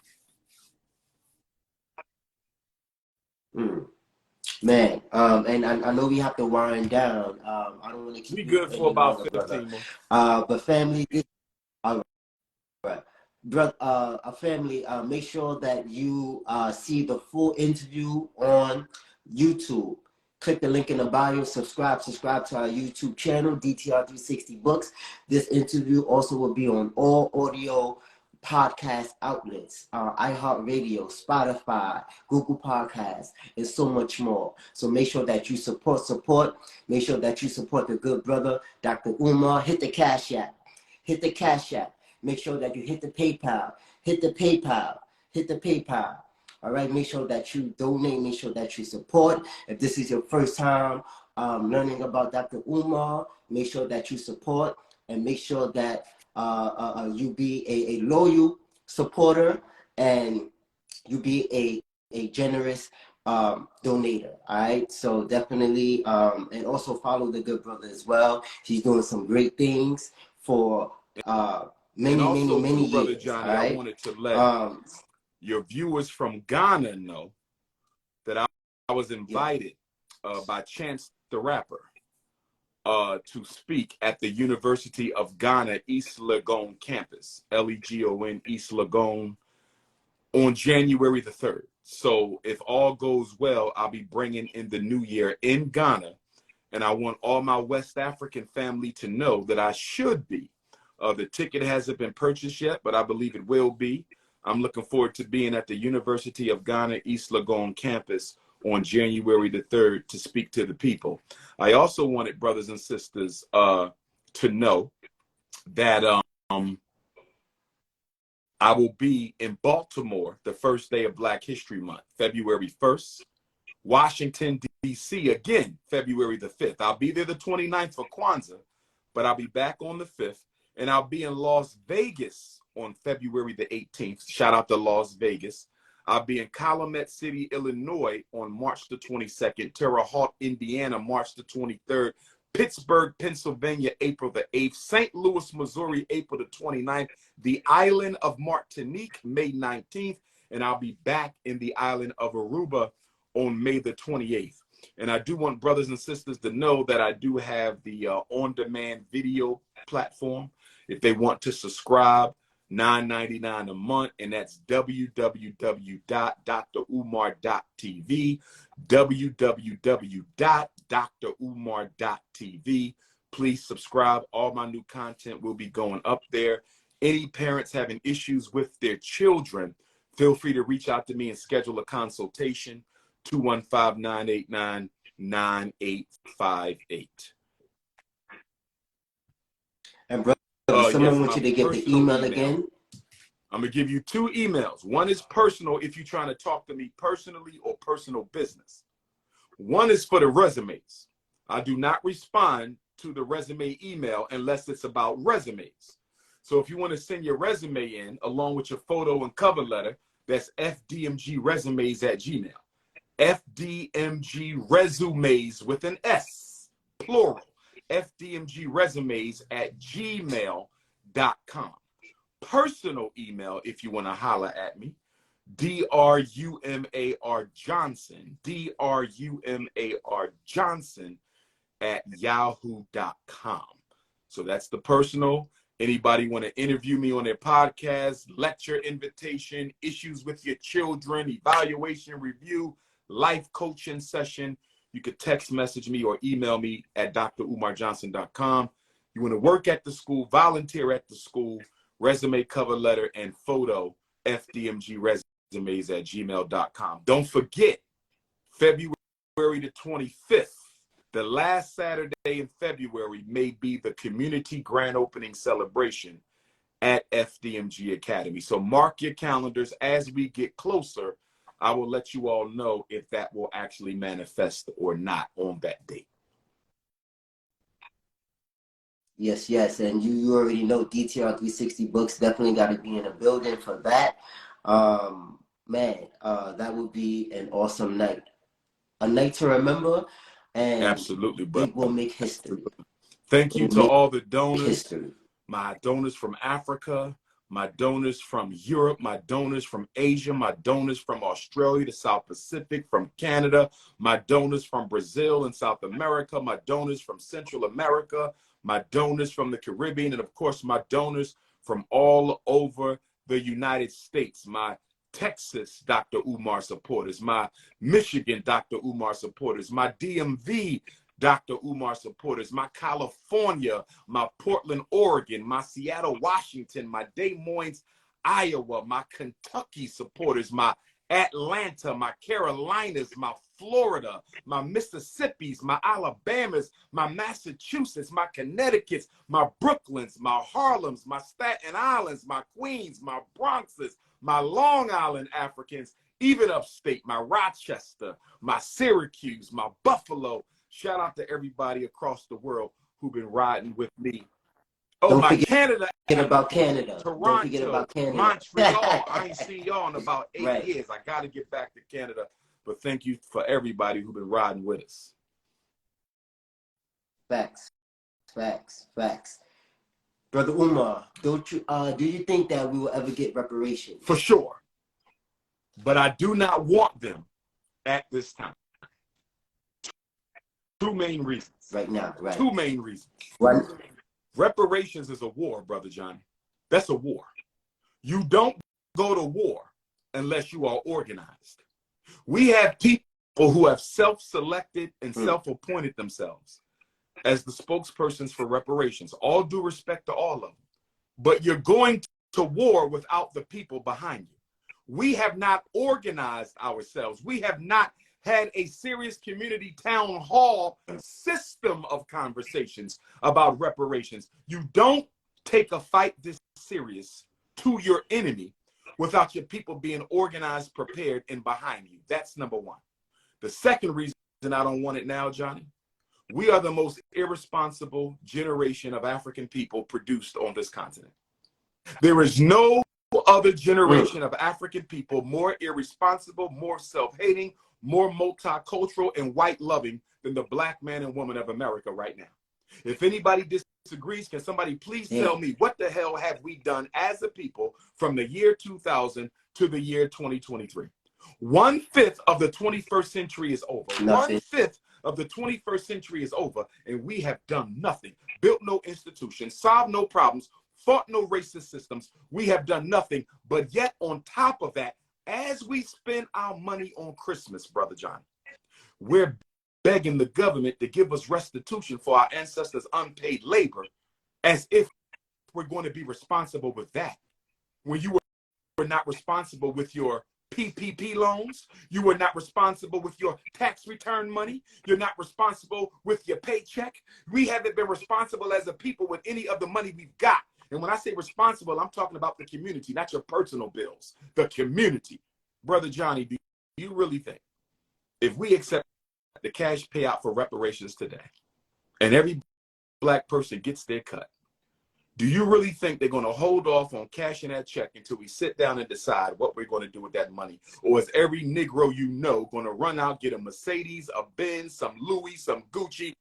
Man, and I know we have to wind down. I don't want to keep
we good for about 15 more.
But family, all right, brother, family, make sure that you see the full interview on YouTube. Click the link in the bio, subscribe to our YouTube channel, DTR 360 Books. This interview also will be on all audio podcast outlets, iHeartRadio, Spotify, Google Podcasts, and so much more. So make sure that you support. Make sure that you support the good brother, Dr. Umar. Hit the Cash App. Hit the Cash App. Make sure that you hit the PayPal. Hit the PayPal. Hit the PayPal. All right, make sure that you donate, make sure that you support. If this is your first time learning about Dr. Umar, make sure that you support and make sure that you be a loyal supporter, and you be a generous donator. All right, so definitely, and also follow the good brother as well. He's doing some great things for
And
many, many,
also
many
too, Brother
years. All
Johnny, I
right.
wanted to let
Um,
your viewers from Ghana know that I was
yeah.
invited by Chance the Rapper to speak at the University of Ghana East Legon campus, Legon East Legon, on January the 3rd. So if all goes well, I'll be bringing in the new year in Ghana. And I want all my West African family to know that I should be. The ticket hasn't been purchased yet, but I believe it will be. I'm looking forward to being at the University of Ghana East Legon campus on January the 3rd to speak to the people. I also wanted brothers and sisters to know that I will be in Baltimore the first day of Black History Month, February 1st. Washington, D.C. again, February the 5th. I'll be there the 29th for Kwanzaa, but I'll be back on the 5th. And I'll be in Las Vegas on February the 18th. Shout out to Las Vegas. I'll be in Calumet City, Illinois on March the 22nd. Terre Haute, Indiana, March the 23rd. Pittsburgh, Pennsylvania, April the 8th. St. Louis, Missouri, April the 29th. The island of Martinique, May 19th. And I'll be back in the island of Aruba on May the 28th. And I do want brothers and sisters to know that I do have the on-demand video platform. If they want to subscribe, $9.99 a month, and that's www.drumar.tv, www.drumar.tv. Please subscribe. All my new content will be going up there. Any parents having issues with their children, feel free to reach out to me and schedule a consultation. 215-989-9858.
And brother, someone
Yes,
wants
my
you to give the
personal
email
email.
again.
I'm going to give you two emails. One is personal if you're trying to talk to me personally or personal business. One is for the resumes. I do not respond to the resume email unless it's about resumes. So if you want to send your resume in along with your photo and cover letter, that's fdmgresumes@gmail. FDMG resumes with an S, plural. FDMGresumes@gmail.com. Personal email, if you want to holler at me, DRUMAR Johnson, DRUMAR Johnson @yahoo.com. So that's the personal. Anybody want to interview me on their podcast, lecture invitation, issues with your children, evaluation review, life coaching session, you could text message me or email me at drumarjohnson.com. You want to work at the school, volunteer at the school, resume, cover letter, and photo, fdmgresumes@gmail.com. Don't forget, February the 25th, the last Saturday in February, may be the community grand opening celebration at FDMG Academy. So mark your calendars. As we get closer, I will let you all know if that will actually manifest or not on that date.
Yes, yes. And you already know DTR 360 books definitely got to be in a building for that. Man, that would be an awesome night. A night to remember, and
Absolutely, brother.
it will make history.
Thank you to all the donors,
History.
my donors from Africa, my donors from Europe, my donors from Asia, my donors from Australia, the South Pacific, from Canada, my donors from Brazil and South America, my donors from Central America, my donors from the Caribbean, and of course, my donors from all over the United States, my Texas Dr. Umar supporters, my Michigan Dr. Umar supporters, my DMV Dr. Umar supporters, my California, my Portland, Oregon, my Seattle, Washington, my Des Moines, Iowa, my Kentucky supporters, my Atlanta, my Carolinas, my Florida, my Mississippis, my Alabamas, my Massachusetts, my Connecticut's, my Brooklyns, my Harlems, my Staten Islands, my Queens, my Bronxes, my Long Island Africans, even upstate, my Rochester, my Syracuse, my Buffalo. Shout out to everybody across the world who've been riding with me Oh,
Don't
my
forget
Canada
about
Africans,
Canada. Don't forget
Toronto,
about Canada.
Montreal. I ain't seen y'all in about 8
Right.
years. I got to get back to Canada. But thank you for everybody who's been riding with us.
Facts. Facts. Facts. Brother Umar, don't you do you think that we will ever get reparations?
For sure. But I do not want them at this time. Two main reasons.
Right now, right.
Two main reasons.
One.
Reparations is a war, Brother Johnny. That's a war. You don't go to war unless you are organized. We have people who have self-selected and self-appointed themselves as the spokespersons for reparations. All due respect to all of them. But you're going to war without the people behind you. We have not organized ourselves. We have not had a serious community town hall system of conversations about reparations. You don't take a fight this serious to your enemy without your people being organized, prepared, and behind you. That's number one. The second reason I don't want it now, Johnny, we are the most irresponsible generation of African people produced on this continent. There is no other generation of African people more irresponsible, more self-hating, more multicultural and white-loving than the black man and woman of America right now. If anybody disagrees, can somebody please tell me what the hell have we done as a people from the year 2000 to the year 2023? 1/5 of the 21st century is over. 1/5 of the 21st century is over, and we have done nothing. Built no institutions, solved no problems, fought no racist systems. We have done nothing. But yet on top of that, as we spend our money on Christmas, Brother John, we're begging the government to give us restitution for our ancestors' unpaid labor, as if we're going to be responsible with that. When you were not responsible with your PPP loans, you were not responsible with your tax return money, you're not responsible with your paycheck. We haven't been responsible as a people with any of the money we've got. And when I say responsible, I'm talking about the community, not your personal bills, the community. Brother Johnny, do you really think if we accept the cash payout for reparations today and every black person gets their cut, do you really think they're going to hold off on cashing that check until we sit down and decide what we're going to do with that money? Or is every Negro you know going to run out, get a Mercedes, a Benz, some Louis, some Gucci?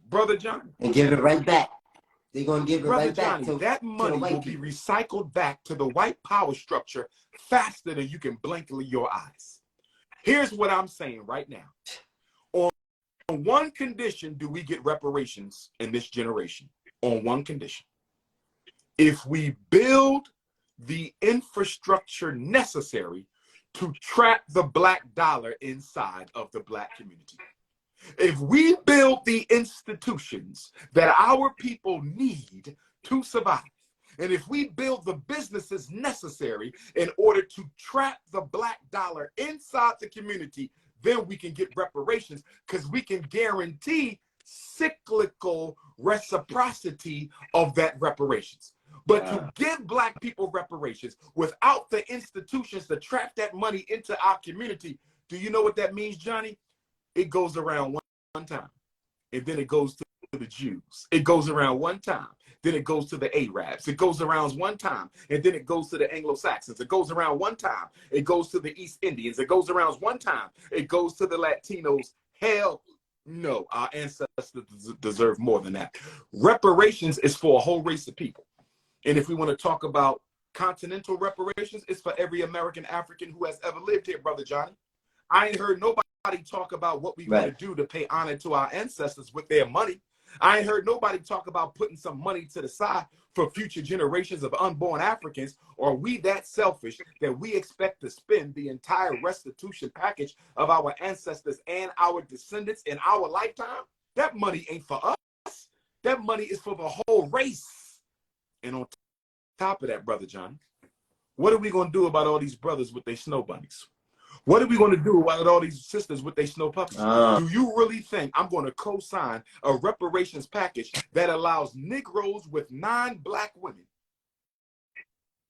Brother Johnny.
And give it right back. They're going to give it
Brother
right back
Johnny, that money will be recycled back to the white power structure faster than you can blink your eyes. Here's what I'm saying right now. On one condition do we get reparations in this generation. On one condition. If we build the infrastructure necessary to trap the black dollar inside of the black community. If we build the institutions that our people need to survive, and if we build the businesses necessary in order to trap the black dollar inside the community, then we can get reparations, because we can guarantee cyclical reciprocity of that reparations. But to give black people reparations without the institutions to trap that money into our community, do you know what that means, Johnny? It goes around one time, and then it goes to the Jews. It goes around one time, then it goes to the Arabs. It goes around one time, and then it goes to the Anglo-Saxons. It goes around one time, it goes to the East Indians. It goes around one time, it goes to the Latinos. Hell no, our ancestors deserve more than that. Reparations is for a whole race of people. And if we want to talk about continental reparations, it's for every American African who has ever lived here, Brother Johnny. I ain't heard nobody talk about what we want to do to pay honor to our ancestors with their money. I ain't heard nobody talk about putting some money to the side for future generations of unborn Africans. Or are we that selfish that we expect to spend the entire restitution package of our ancestors and our descendants in our lifetime? That money ain't for us. That money is for the whole race. And on top of that, Brother John, what are we going to do about all these brothers with their snow bunnies? What are we going to do about all these sisters with their snow puppies? Do you really think I'm going to co-sign a reparations package that allows Negroes with non-black women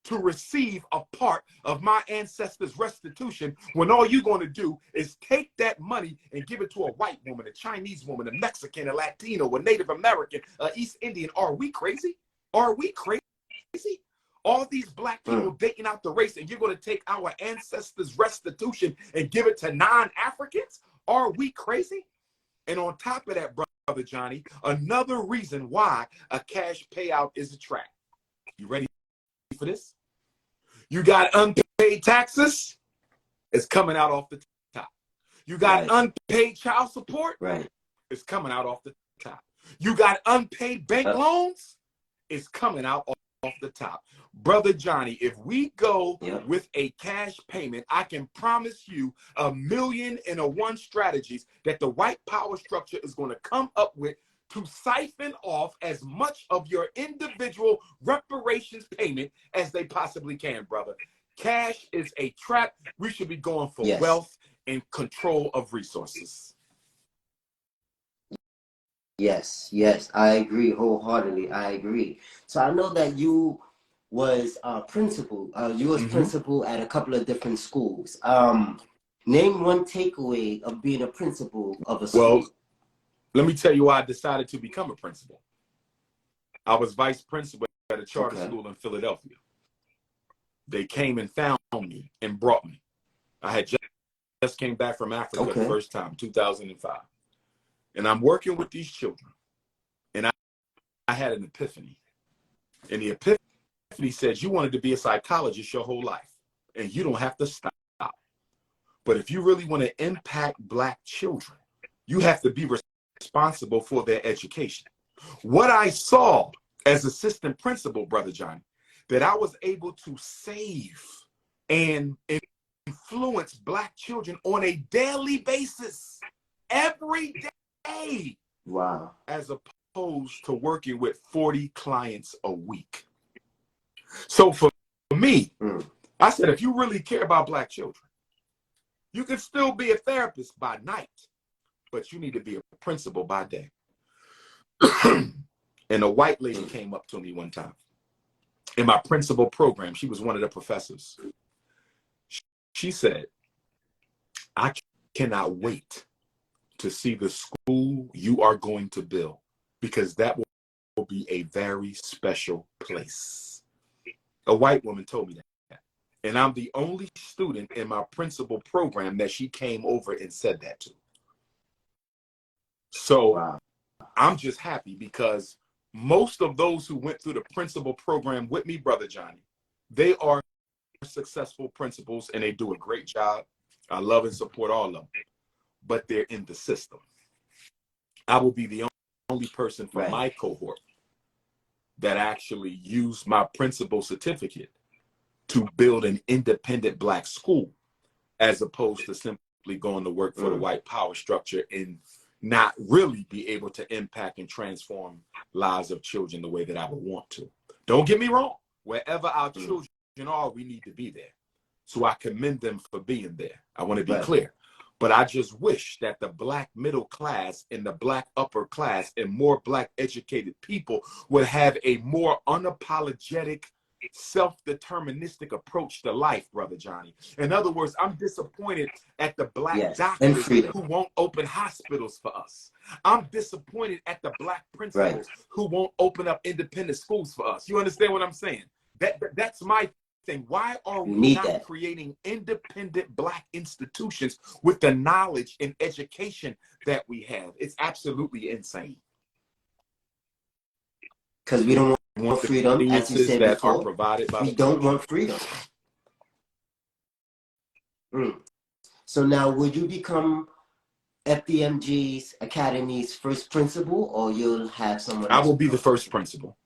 to receive a part of my ancestors' restitution when all you're going to do is take that money and give it to a white woman, a Chinese woman, a Mexican, a Latino, a Native American, a East Indian? Are we crazy? Are we crazy? All these black people dating out the race, and you're going to take our ancestors' restitution and give it to non-Africans? Are we crazy? And on top of that, Brother Johnny, another reason why a cash payout is a trap. You ready for this? You got unpaid taxes, it's coming out off the top. You got unpaid child support, it's coming out off the top. You got unpaid bank loans, it's coming out off the top. Brother Johnny, if we go with a cash payment, I can promise you 1,000,001 strategies that the white power structure is going to come up with to siphon off as much of your individual reparations payment as they possibly can, brother. Cash is a trap. We should be going for wealth and control of resources.
Yes, I agree wholeheartedly. I agree. So I know that you was principal. You was principal at a couple of different schools. Name one takeaway of being a principal of a school.
Well, let me tell you why I decided to become a principal. I was vice principal at a charter school in Philadelphia. They came and found me and brought me. I had just came back from Africa the first time, 2005. And I'm working with these children. And I had an epiphany. And the epiphany says, you wanted to be a psychologist your whole life, and you don't have to stop. But if you really want to impact black children, you have to be responsible for their education. What I saw as assistant principal, Brother Johnny, that I was able to save and influence black children on a daily basis, every day.
Wow.
As opposed to working with 40 clients a week. So for me, I said, if you really care about black children, you can still be a therapist by night, but you need to be a principal by day. And a white lady came up to me one time in my principal program. She was one of the professors. She said, I cannot wait to see the school you are going to build, because that will be a very special place. A white woman told me that. And I'm the only student in my principal program that she came over and said that to. So I'm just happy, because most of those who went through the principal program with me, Brother Johnny, they are successful principals and they do a great job. I love and support all of them, but they're in the system. I will be the only person from my cohort that actually used my principal certificate to build an independent black school, as opposed to simply going to work for the white power structure and not really be able to impact and transform lives of children the way that I would want to. Don't get me wrong. Wherever our children are, we need to be there. So I commend them for being there. I want to be clear. But I just wish that the black middle class and the black upper class and more black educated people would have a more unapologetic, self-deterministic approach to life, Brother Johnny. In other words, I'm disappointed at the black doctors who won't open hospitals for us. I'm disappointed at the black principals who won't open up independent schools for us. You understand what I'm saying? That's my thing. Why are we not creating independent black institutions with the knowledge and education that we have? It's absolutely insane.
Because we don't want freedom, as you said
that
before.
Are provided by
we don't want freedom. So now, would you become FDMG Academy's first principal, or you'll have someone else?
I will be the first principal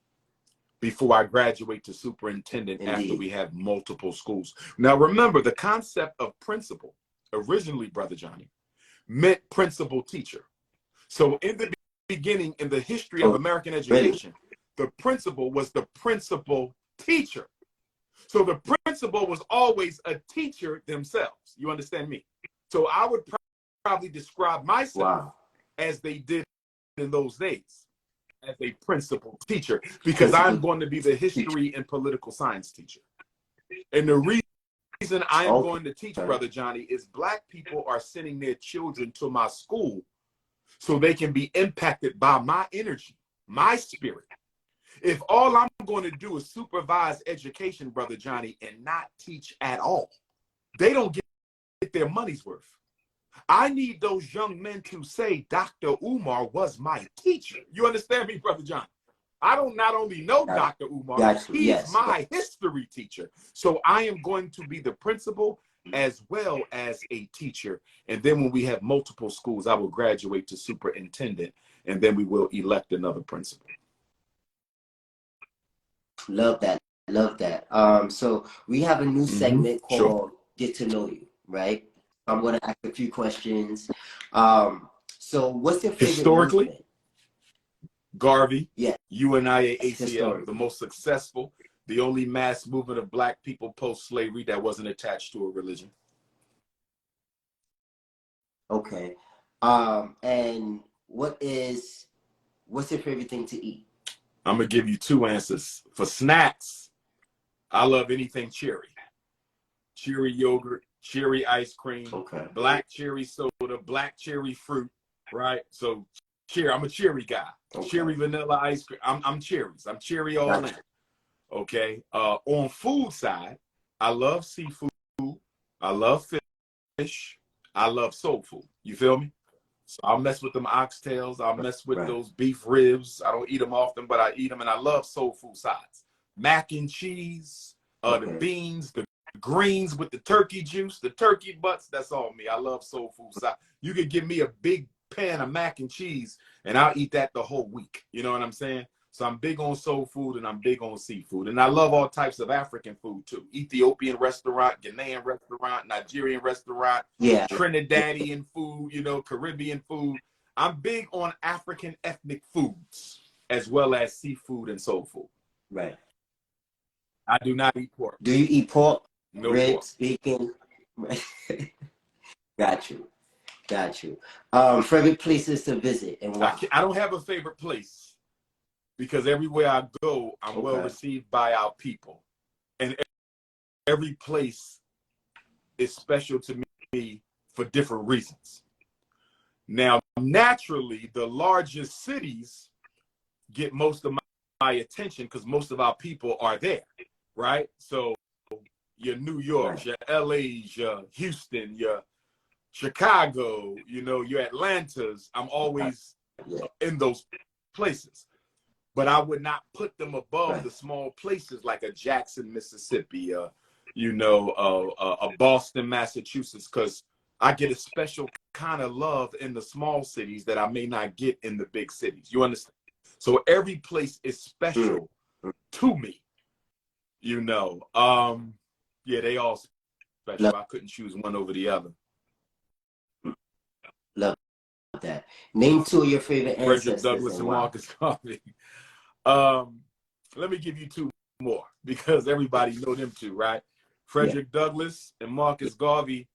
before I graduate to superintendent. After we have multiple schools. Now, remember, the concept of principal originally, Brother Johnny, meant principal teacher. So in the beginning, in the history of American education, the principal was the principal teacher. So the principal was always a teacher themselves. You understand me? So I would probably describe myself as they did in those days, as a principal teacher, because I'm going to be the history and political science teacher. And the reason I am
Okay.
going to teach, Brother Johnny, is Black people are sending their children to my school so they can be impacted by my energy, my spirit. If all I'm going to do is supervise education, Brother Johnny, and not teach at all, they don't get their money's worth. I need those young men to say, Dr. Umar was my teacher. You understand me, Brother John? I don't not only know Dr. Umar, he's my history teacher. So I am going to be the principal as well as a teacher. And then when we have multiple schools, I will graduate to superintendent, and then we will elect another principal.
Love that. Love that. So we have a new segment called Get to Know You, right? I'm going to ask a few questions. So what's your favorite
historically
movement?
Garvey,
yeah,
UNIA ACL, the most successful, the only mass movement of Black people post-slavery that wasn't attached to a religion.
Okay. And what's your favorite thing to eat?
I'm going to give you two answers. For snacks, I love anything cherry. Cherry yogurt, cherry ice cream, black cherry soda, black cherry fruit, right? So cherry, I'm a cherry guy. Cherry vanilla ice cream. I'm cherries. I'm cherry all in. Okay. On food side, I love seafood. I love fish. I love soul food. You feel me? So I'll mess with them oxtails. I'll mess with those beef ribs. I don't eat them often, but I eat them, and I love soul food sides. Mac and cheese, the beans, the greens with the turkey juice, the turkey butts. That's all me. I love soul food side. You could give me a big pan of mac and cheese, and I'll eat that the whole week. You know what I'm saying? So I'm big on soul food, and I'm big on seafood. And I love all types of African food, too. Ethiopian restaurant, Ghanaian restaurant, Nigerian restaurant, Trinidadian food, you know, Caribbean food. I'm big on African ethnic foods, as well as seafood and soul food.
Right.
I do not eat pork.
Do you eat pork?
No
ribs,
pork.
bacon? Got you. Favorite places to visit and why?
I don't have a favorite place, because everywhere I go, I'm well received by our people. And every place is special to me for different reasons. Now, naturally, the largest cities get most of my attention because most of our people are there, right? So your New York, your LA's, your Houston, your Chicago, you know, your Atlantas, I'm always in those places. But I would not put them above the small places like a Jackson, Mississippi, you know, a Boston, Massachusetts, because I get a special kind of love in the small cities that I may not get in the big cities. You understand? So every place is special to me, you know. Yeah, they all special. I couldn't choose one over the other.
Love that. Name two of your favorite ancestors.
Frederick Douglass and Marcus Garvey. Let me give you two more because everybody know them two, right? Frederick Douglass and Marcus Garvey,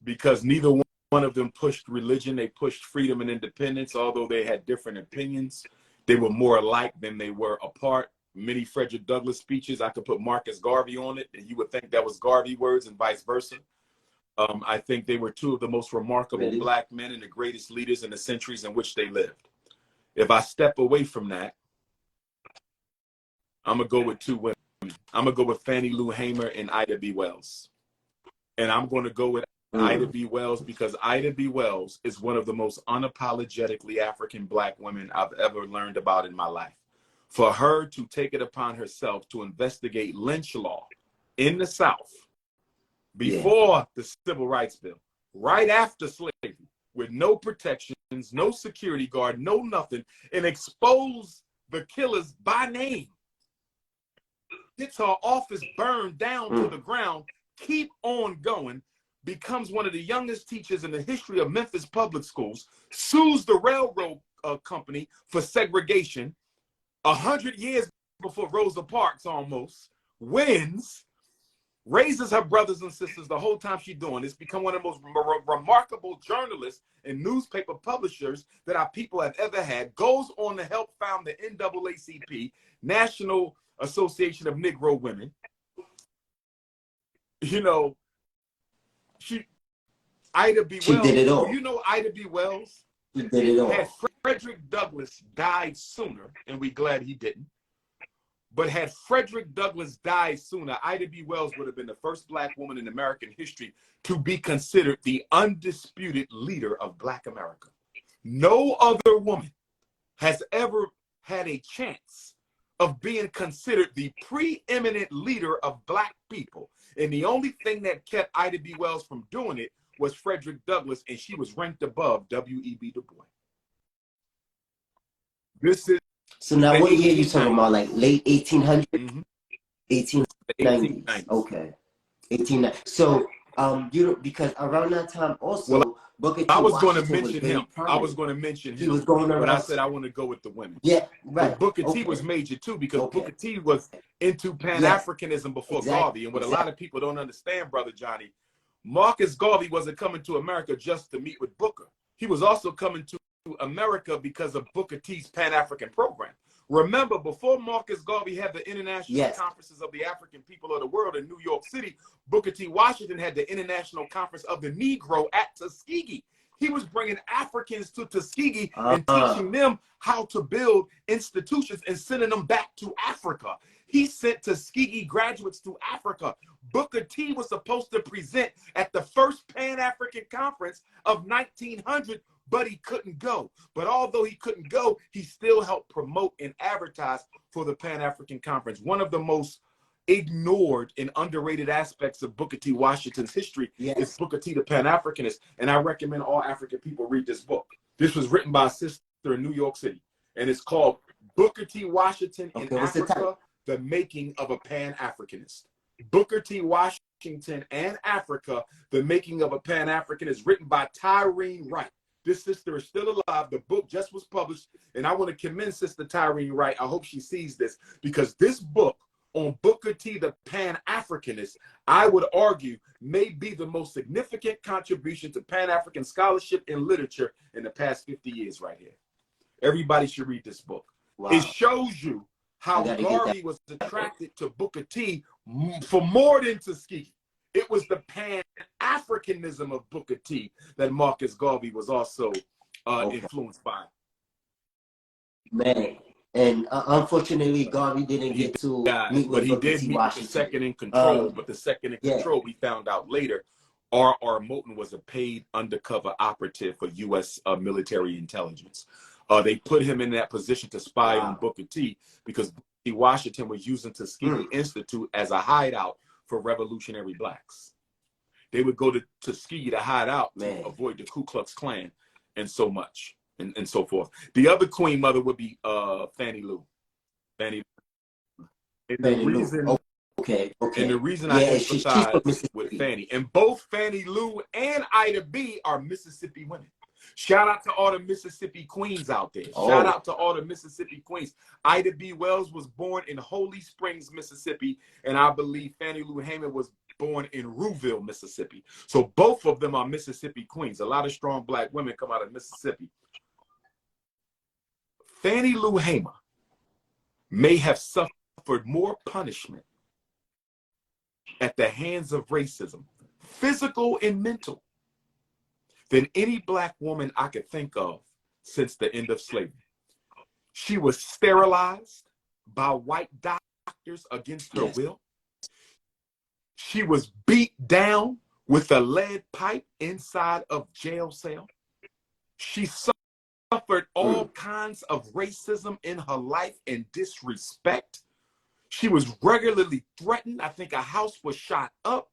because neither one of them pushed religion. They pushed freedom and independence. Although they had different opinions, they were more alike than they were apart. Many Frederick Douglass speeches, I could put Marcus Garvey on it, and you would think that was Garvey words and vice versa. I think they were two of the most remarkable Black men and the greatest leaders in the centuries in which they lived. If I step away from that, I'm going to go with two women. I'm going to go with Fannie Lou Hamer and Ida B. Wells. And I'm going to go with Ida B. Wells because Ida B. Wells is one of the most unapologetically African Black women I've ever learned about in my life. For her to take it upon herself to investigate lynch law in the South before the Civil Rights Bill, right after slavery, with no protections, no security guard, no nothing, and expose the killers by name, gets her office burned down to the ground, keep on going, becomes one of the youngest teachers in the history of Memphis public schools, sues the railroad company for segregation 100 years before Rosa Parks almost, wins, raises her brothers and sisters the whole time she's doing this, become one of the most remarkable journalists and newspaper publishers that our people have ever had, goes on to help found the NAACP, National Association of Negro Women, You know, Ida B.
She
Wells.
did it all.
Do you know Ida B. Wells?
She did it all.
Had Frederick Douglass died sooner, and we're glad he didn't, but had Frederick Douglass died sooner, Ida B. Wells would have been the first Black woman in American history to be considered the undisputed leader of Black America. No other woman has ever had a chance of being considered the preeminent leader of Black people. And the only thing that kept Ida B. Wells from doing it was Frederick Douglass, and she was ranked above W.E.B. Du Bois. This is
so now what year you talking about? Like late 1800s?
Mm-hmm.
1890s. Okay. 1890s. So because around that time also,
well,
Booker T.
I was going to
Washington
mention him. I was going to mention him.
He was going around,
but I said I want to go with the women.
Yeah, right.
But Booker T was major too, because Booker T was into Pan-Africanism before Garvey. And what a lot of people don't understand, Brother Johnny, Marcus Garvey wasn't coming to America just to meet with Booker. He was also coming to America because of Booker T's Pan-African program. Remember, before Marcus Garvey had the International Conferences of the African People of the World in New York City, Booker T. Washington had the International Conference of the Negro at Tuskegee. He was bringing Africans to Tuskegee and teaching them how to build institutions and sending them back to Africa. He sent Tuskegee graduates to Africa. Booker T was supposed to present at the first Pan-African Conference of 1900, but he couldn't go. But although he couldn't go, he still helped promote and advertise for the Pan-African Conference. One of the most ignored and underrated aspects of Booker T. Washington's history is Booker T. the Pan-Africanist, and I recommend all African people read this book. This was written by a sister in New York City, and it's called Booker T. Washington in Africa, the Making of a Pan-Africanist. Booker T. Washington and Africa, the Making of a Pan-Africanist, written by Tyreen Wright. This sister is still alive. The book just was published, and I want to commend Sister Tyreen Wright. I hope she sees this, because this book on Booker T, the Pan-Africanist, I would argue may be the most significant contribution to Pan-African scholarship and literature in the past 50 years right here. Everybody should read this book. Wow. It shows you how Garvey was attracted to Booker T for more than Tuskegee. It was the Pan-Africanism of Booker T that Marcus Garvey was also influenced by.
Man. And unfortunately, Garvey didn't get to meet with Booker T. Washington.
The second in control, but the second in control, we found out later, R.R. Moulton was a paid undercover operative for U.S. military intelligence. They put him in that position to spy on Booker T because Booker T. Washington was using Tuskegee Institute as a hideout for revolutionary blacks. They would go to Tuskegee to hide out to avoid the Ku Klux Klan and so much. And so forth. The other queen mother would be Fannie Lou. Fannie Lou. And the reason, And the reason I emphasize with Fannie, and both Fannie Lou and Ida B are Mississippi women. Shout out to all the Mississippi queens out there. Shout out to all the Mississippi queens. Ida B. Wells was born in Holy Springs, Mississippi, and I believe Fannie Lou Hamer was born in Rouville, Mississippi. So both of them are Mississippi queens. A lot of strong Black women come out of Mississippi. Fannie Lou Hamer may have suffered more punishment at the hands of racism, physical and mental, than any Black woman I could think of since the end of slavery. She was sterilized by white doctors against her will. She was beat down with a lead pipe inside of jail cell. She suffered all kinds of racism in her life and disrespect. She was regularly threatened. I think a house was shot up.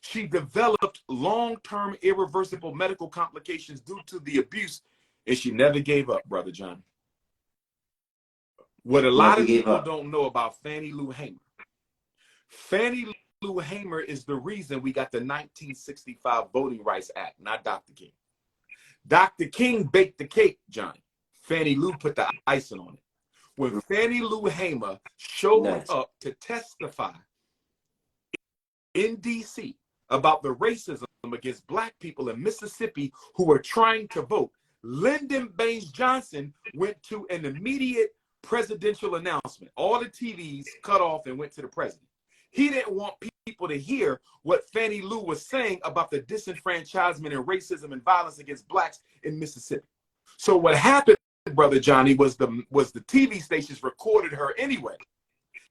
She developed long-term irreversible medical complications due to the abuse, and she never gave up, Brother John. What a lot of people don't know about Fannie Lou Hamer. Fannie Lou Hamer is the reason we got the 1965 Voting Rights Act, not Dr. King. Dr. King baked the cake, Johnny. Fannie Lou put the icing on it. When Fannie Lou Hamer showed up to testify in D.C. about the racism against Black people in Mississippi who were trying to vote, Lyndon Baines Johnson went to an immediate presidential announcement. All the TVs cut off and went to the president. He didn't want people to hear what Fannie Lou was saying about the disenfranchisement and racism and violence against blacks in Mississippi. So what happened, Brother Johnny, was the TV stations recorded her anyway.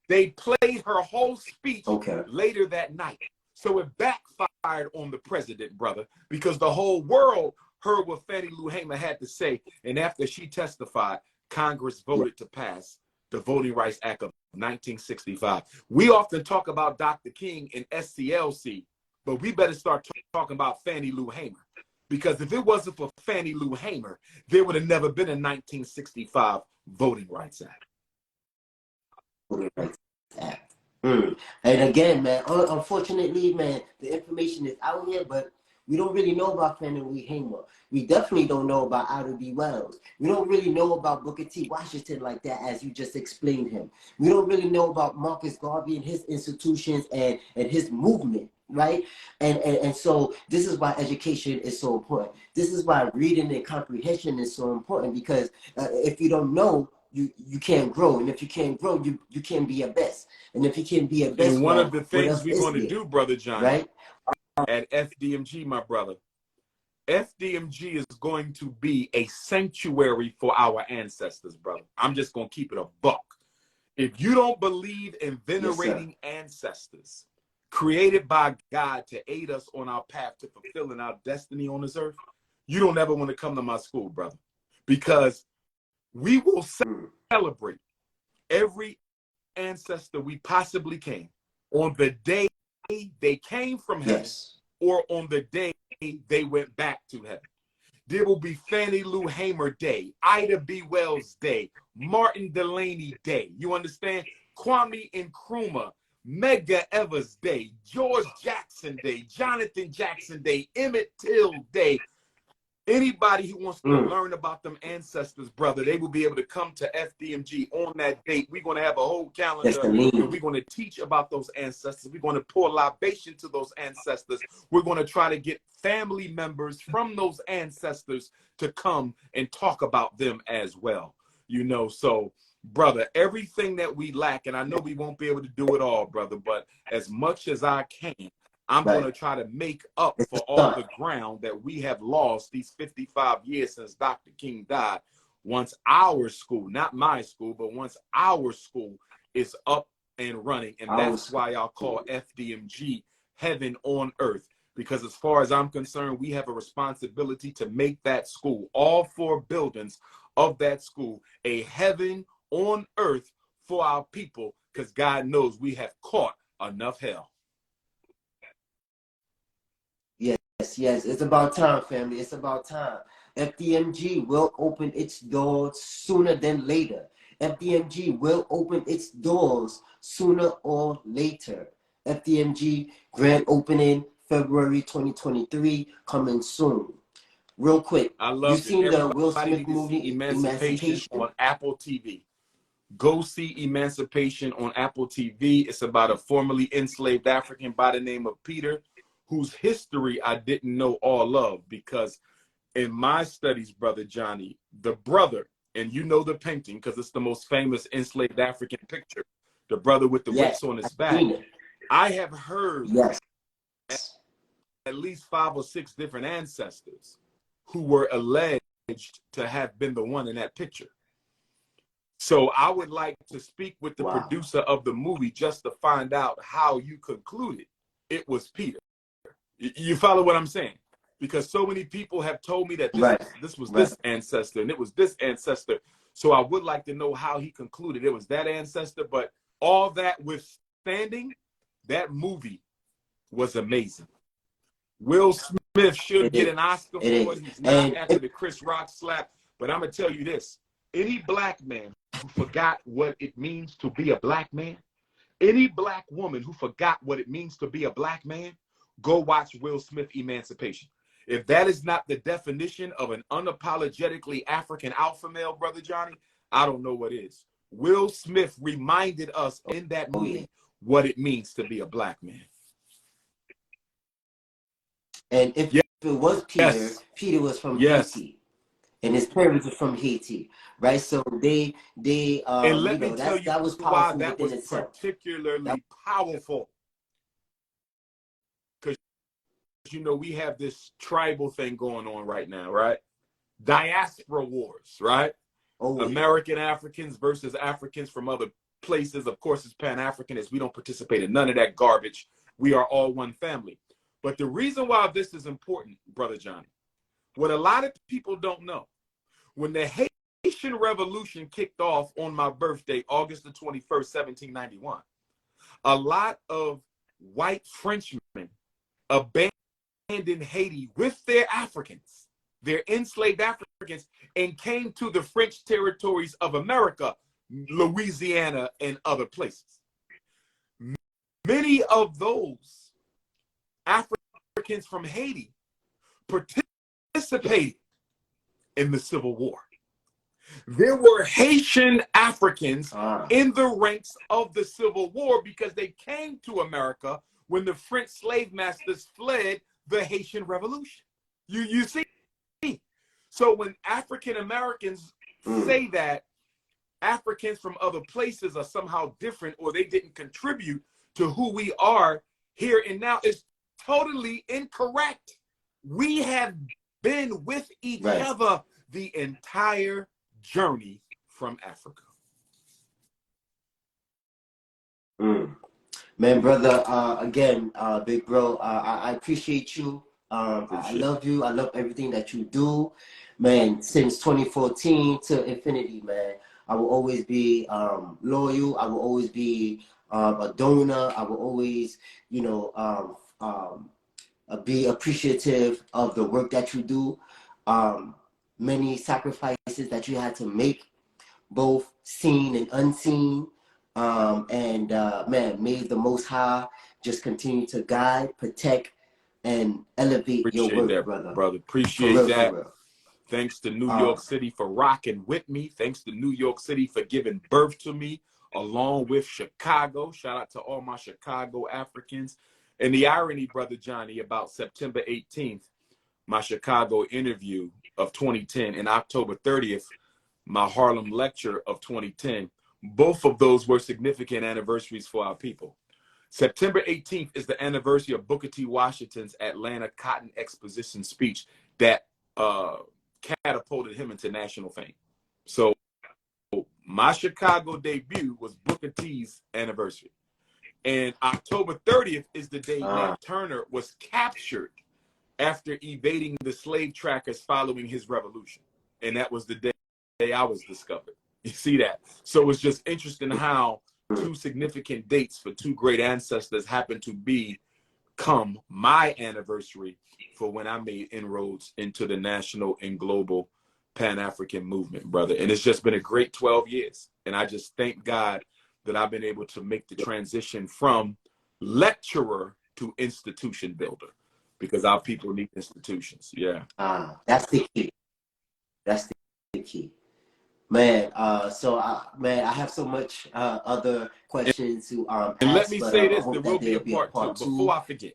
They played her whole speech later that night. So it backfired on the president, brother, because the whole world heard what Fannie Lou Hamer had to say. And after she testified, Congress voted to pass the Voting Rights Act of 1965. We often talk about Dr. King and SCLC, but we better start talking about Fannie Lou Hamer. Because if it wasn't for Fannie Lou Hamer, there would have never been a 1965 Voting Rights Act.
Voting Rights Act. And again, man, unfortunately, man, the information is out here, but we don't really know about Fannie Lou Hamer. We definitely don't know about Ida B. Wells. We don't really know about Booker T. Washington like that, as you just explained him. We don't really know about Marcus Garvey and his institutions and his movement, right? And so this is why education is so important. This is why reading and comprehension is so important, because if you don't know, you can't grow, and if you can't grow, you can't be your best, and if you can't be your best,
and one of the things we're going to do, Brother John,
right,
at FDMG, my brother, FDMG is going to be a sanctuary for our ancestors, brother. I'm just going to keep it a buck. If you don't believe in venerating ancestors created by God to aid us on our path to fulfilling our destiny on this earth, you don't ever want to come to my school, brother, because we will celebrate every ancestor we possibly can on the day they came from heaven, or on the day they went back to heaven. There will be Fannie Lou Hamer Day, Ida B. Wells Day, Martin Delaney Day. You understand? Kwame Nkrumah, Medgar Evers Day, George Jackson Day, Jonathan Jackson Day, Emmett Till Day. Anybody who wants to learn about them ancestors, brother, they will be able to come to FDMG on that date. We're going to have a whole calendar, and we're going to teach about those ancestors. We're going to pour libation to those ancestors. We're going to try to get family members from those ancestors to come and talk about them as well. You know, so, brother, everything that we lack, and I know we won't be able to do it all, brother, but as much as I can, I'm going to try to make up for all the ground that we have lost these 55 years since Dr. King died. Once our school, not my school, but once our school is up and running. And that's why I'll call FDMG heaven on earth. Because as far as I'm concerned, we have a responsibility to make that school, all 4 buildings of that school, a heaven on earth for our people. Because God knows we have caught enough hell.
Yes, it's about time, family. It's about time. FDMG will open its doors sooner than later. FDMG will open its doors sooner or later. FDMG grand opening February 2023, coming soon. Real quick,
I love
you seen the Will Smith movie
Emancipation on Apple TV. Go see Emancipation on Apple TV. It's about a formerly enslaved African by the name of Peter, whose history I didn't know all of, because in my studies, Brother Johnny, the brother, and you know the painting because it's the most famous enslaved African picture, the brother with the whips on his back. I have heard at least 5 or 6 different ancestors who were alleged to have been the one in that picture. So I would like to speak with the producer of the movie just to find out how you concluded it was Peter. You follow what I'm saying? Because so many people have told me that this was this ancestor and it was this ancestor. So I would like to know how he concluded it was that ancestor. But all that withstanding, that movie was amazing. Will Smith should get an Oscar for it. He's not after the Chris Rock slap. But I'm going to tell you this. Any black man who forgot what it means to be a black man, any black woman who forgot what it means to be a black man, go watch Will Smith Emancipation. If that is not the definition of an unapologetically African alpha male, Brother Johnny, I don't know what is. Will Smith reminded us in that movie what it means to be a black man.
And if it was Peter, Peter was from Haiti. And his parents were from Haiti, right? So they
and let me tell you
that was
why
powerful
that was particularly powerful. you know, we have this tribal thing going on right now, right? Diaspora wars, right?
Oh,
American Africans versus Africans from other places. Of course, it's Pan-Africanist. We don't participate in none of that garbage. We are all one family. But the reason why this is important, Brother Johnny, what a lot of people don't know, when the Haitian Revolution kicked off on my birthday, August the 21st, 1791, a lot of white Frenchmen abandoned Haiti with their Africans, their enslaved Africans, and came to the French territories of America, Louisiana, and other places. Many of those Africans from Haiti participated in the Civil War. There were Haitian Africans in the ranks of the Civil War because they came to America when the French slave masters fled the Haitian Revolution. You see? So when African Americans say that Africans from other places are somehow different or they didn't contribute to who we are here and now, it's totally incorrect. We have been with each other the entire journey from Africa.
Man, brother, again, big bro, I appreciate you. I love you. I love everything that you do. Man, since 2014 to infinity, man, I will always be loyal. I will always be a donor. I will always, you know, be appreciative of the work that you do. Many sacrifices that you had to make, both seen and unseen. Man, may the Most High just continue to guide, protect, and elevate your work, brother.
Appreciate that. Thanks to New York City for rocking with me. Thanks to New York City for giving birth to me, along with Chicago. Shout out to all my Chicago Africans. And the irony, Brother Johnny, about September 18th, my Chicago interview of 2010, and October 30th, my Harlem lecture of 2010, both of those were significant anniversaries for our people. September 18th is the anniversary of Booker T. Washington's Atlanta Cotton Exposition speech that catapulted him into national fame. So my Chicago debut was Booker T's anniversary. And October 30th is the day Nat Turner was captured after evading the slave trackers following his revolution. And that was the day I was discovered. You see that? So it's just interesting how two significant dates for two great ancestors happen to become my anniversary for when I made inroads into the national and global Pan-African movement, brother. And it's just been a great 12 years. And I just thank God that I've been able to make the transition from lecturer to institution builder, because our people need institutions. Yeah.
That's the key. That's the key. Man, man, I have so much other questions to ask.
And let me say this, there will be a part two. Before I forget,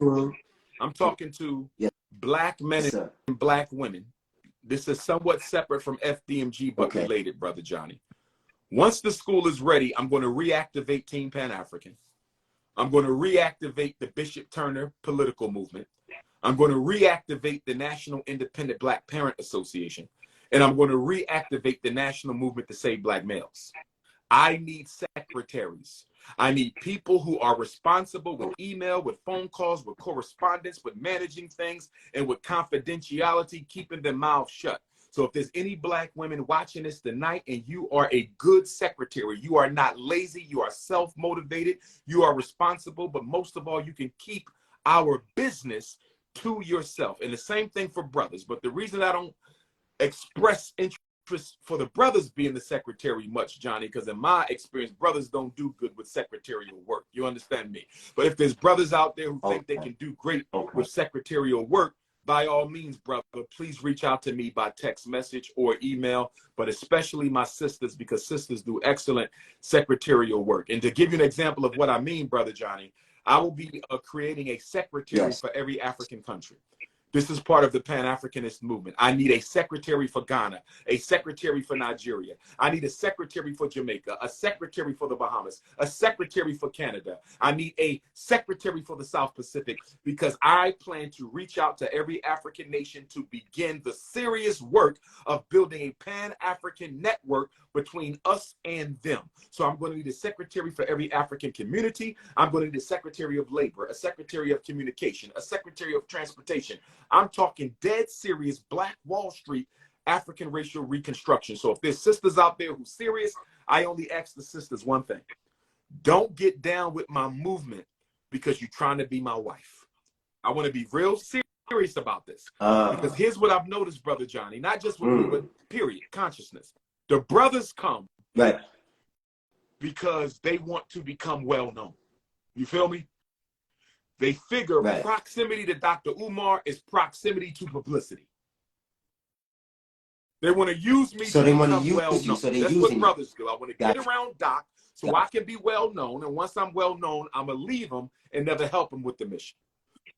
I'm talking to Black men and Black women. This is somewhat separate from FDMG, but related, Brother Johnny. Once the school is ready, I'm going to reactivate Team Pan-African. I'm going to reactivate the Bishop Turner political movement. I'm going to reactivate the National Independent Black Parent Association. And I'm going to reactivate the national movement to save Black males. I need secretaries. I need people who are responsible with email, with phone calls, with correspondence, with managing things, and with confidentiality, keeping their mouths shut. So if there's any Black women watching this tonight and you are a good secretary, you are not lazy, you are self-motivated, you are responsible, but most of all, you can keep our business to yourself. And the same thing for brothers. But the reason I don't express interest for the brothers being the secretary much, Johnny, because in my experience, brothers don't do good with secretarial work. You understand me? But if there's brothers out there who think they can do great with secretarial work, by all means, brother, please reach out to me by text message or email, but especially my sisters, because sisters do excellent secretarial work. And to give you an example of what I mean, Brother Johnny, I will be creating a secretary for every African country. This is part of the Pan-Africanist movement. I need a secretary for Ghana, a secretary for Nigeria. I need a secretary for Jamaica, a secretary for the Bahamas, a secretary for Canada. I need a secretary for the South Pacific, because I plan to reach out to every African nation to begin the serious work of building a Pan-African network between us and them. So I'm going to need a secretary for every African community. I'm going to need a secretary of labor, a secretary of communication, a secretary of transportation. I'm talking dead serious Black Wall Street African racial reconstruction. So if there's sisters out there who's serious, I only ask the sisters one thing. Don't get down with my movement because you're trying to be my wife. I want to be real serious about this. Because here's what I've noticed, Brother Johnny, not just with me, but period, consciousness. The brothers come because they want to become well-known. You feel me? They figure proximity to Dr. Umar is proximity to publicity. They want to use me to become well-known. So that's what brothers do. I want to get around Doc so I can be well-known. And once I'm well-known, I'm going to leave them and never help them with the mission.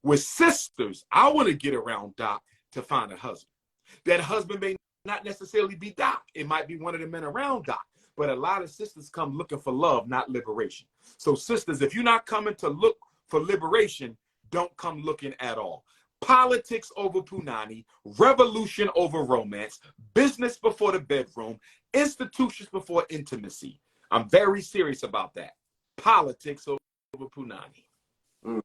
With sisters, I want to get around Doc to find a husband. That husband may not necessarily be Doc. It might be one of the men around Doc. But a lot of sisters come looking for love, not liberation. So sisters, if you're not coming to look for liberation, don't come looking at all. Politics over punani, revolution over romance, business before the bedroom, institutions before intimacy. I'm very serious about that. Politics over punani.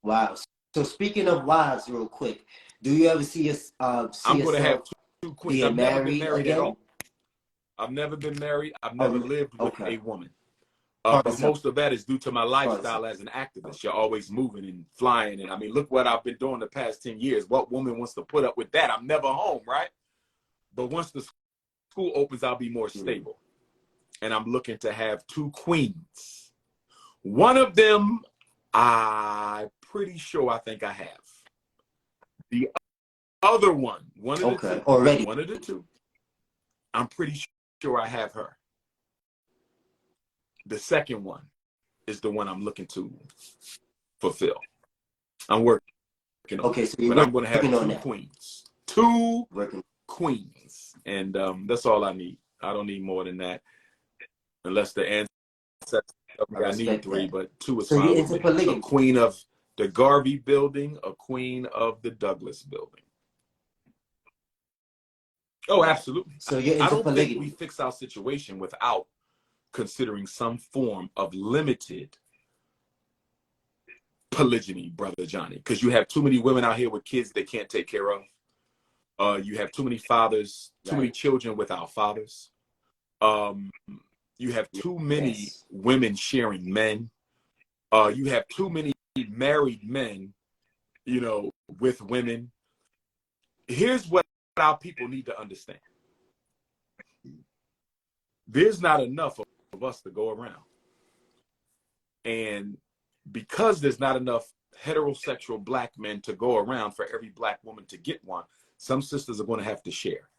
Wow. So speaking of wives, real quick, do you ever see us?
I'm going to have two queens. I've never been married at all. I've never been married. I've never lived with a woman. But most of that is due to my lifestyle as an activist. You're always moving and flying. And I mean, look what I've been doing the past 10 years. What woman wants to put up with that? I'm never home, right? But once the school opens, I'll be more stable. And I'm looking to have two queens. One of them, I'm pretty sure I think I have. The other one of the two,
already.
One of the two, I'm pretty sure I have her. The second one is the one I'm looking to fulfill. I'm working on it. So but I'm going to have two queens. Two queens. And that's all I need. I don't need more than that. Unless the ancestor, I need three, but two is fine with me. A queen of the Garvey building, a queen of the Douglas building. Oh, absolutely. So you're into I don't polygamy. Think we fix our situation without considering some form of limited polygyny, Brother Johnny, because you have too many women out here with kids they can't take care of. You have too many fathers, too many children without fathers. You have too many women sharing men. You have too many married men, you know, with women. Here's what our people need to understand. There's not enough of us to go around. And because there's not enough heterosexual Black men to go around for every Black woman to get one, some sisters are going to have to share.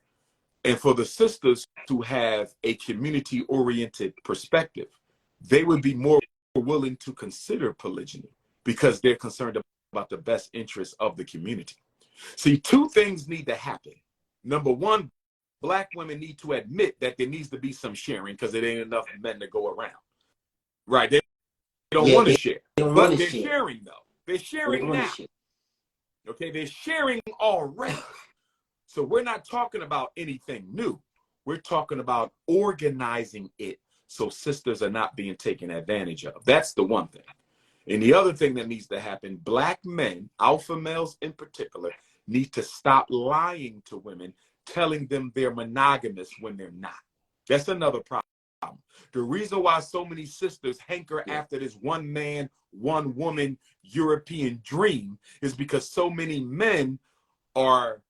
And for the sisters to have a community-oriented perspective, they would be more willing to consider polygyny because they're concerned about the best interests of the community. See, two things need to happen. Number one, Black women need to admit that there needs to be some sharing because there ain't enough men to go around. Right? They don't want to share. But they're sharing, though. They're sharing now. Okay? They're sharing already. So we're not talking about anything new. We're talking about organizing it so sisters are not being taken advantage of. That's the one thing. And the other thing that needs to happen, Black men, alpha males in particular, need to stop lying to women, telling them they're monogamous when they're not. That's another problem. The reason why so many sisters hanker after this one man, one woman European dream is because so many men are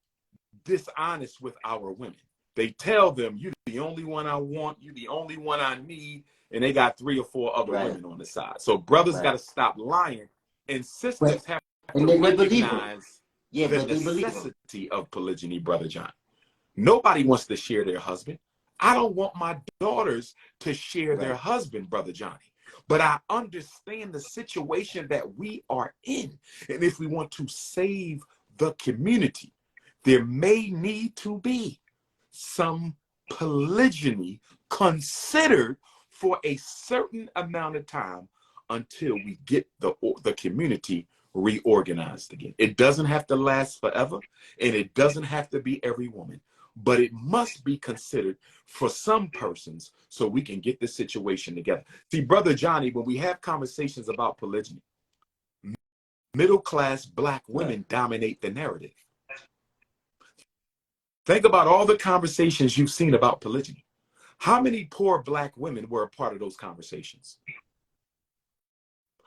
dishonest with our women. They tell them, you're the only one I want, you're the only one I need, and they got 3 or 4 other women on the side. So brothers got to stop lying, and sisters have to recognize the necessity of polygyny, Brother John. Nobody wants to share their husband. I don't want my daughters to share their husband, Brother Johnny. but I understand the situation that we are in. And if we want to save the community, there may need to be some polygyny considered for a certain amount of time until we get the community reorganized again. It doesn't have to last forever, and it doesn't have to be every woman, but it must be considered for some persons so we can get the situation together. See, Brother Johnny, when we have conversations about polygyny, middle-class Black women dominate the narrative. Think about all the conversations you've seen about polygyny. How many poor Black women were a part of those conversations?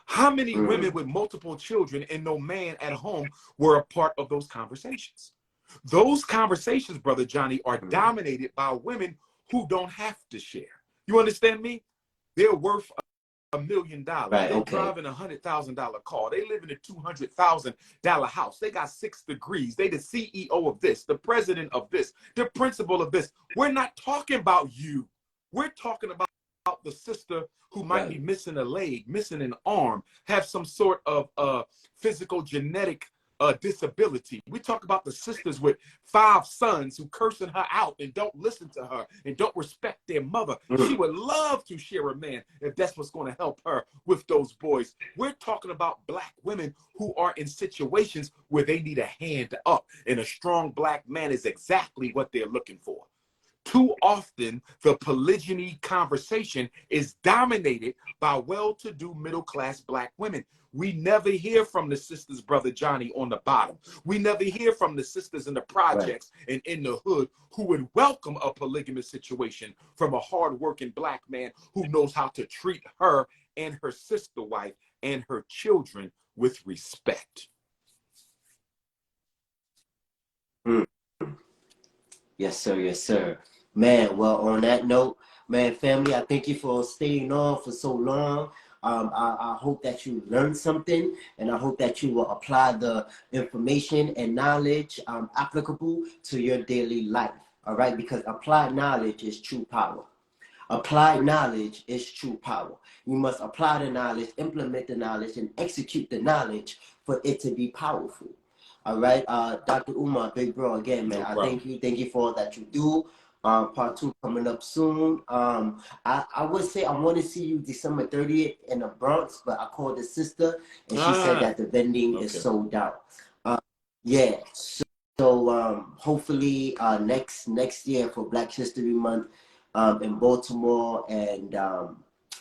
How many women with multiple children and no man at home were a part of those conversations? Those conversations, Brother Johnny, are dominated by women who don't have to share. You understand me? They're worth $1 million.
Right,
They're
okay.
driving a $100,000 car. They live in a $200,000 house. They got 6 degrees. They the CEO of this, the president of this, the principal of this. We're not talking about you. We're talking about the sister who might be missing a leg, missing an arm, have some sort of physical genetic disability. We talk about the sisters with 5 sons who cursing her out and don't listen to her and don't respect their mother. She would love to share a man if that's what's going to help her with those boys. We're talking about Black women who are in situations where they need a hand up, and a strong Black man is exactly what they're looking for. Too often, the polygyny conversation is dominated by well-to-do middle-class Black women. We never hear from the sisters, Brother Johnny, on the bottom. We never hear from the sisters in the projects and in the hood who would welcome a polygamous situation from a hard-working Black man who knows how to treat her and her sister wife and her children with respect.
Yes, sir. Yes, sir. Man, well, on that note, man, family, I thank you for staying on for so long. I hope that you learned something, and I hope that you will apply the information and knowledge applicable to your daily life. All right, because applied knowledge is true power. Applied knowledge is true power. You must apply the knowledge, implement the knowledge, and execute the knowledge for it to be powerful. All right, Dr. Umar, big bro, again, man, I thank you for all that you do. Part 2 coming up soon. I would say I want to see you December 30th in the Bronx, but I called the sister and she said that the vending is sold out. Yeah, so hopefully next year for Black History Month in Baltimore, and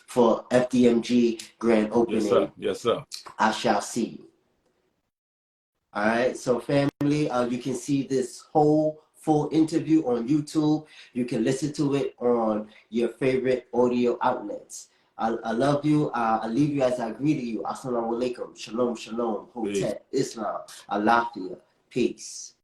for FDMG grand opening,
yes, sir.
I shall see you. All right, so family, you can see this whole full interview on YouTube. You can listen to it on your favorite audio outlets. I love you. I leave you as I greet you. Assalamu alaikum. Shalom, shalom. Hotep, Islam, Alafia. Peace.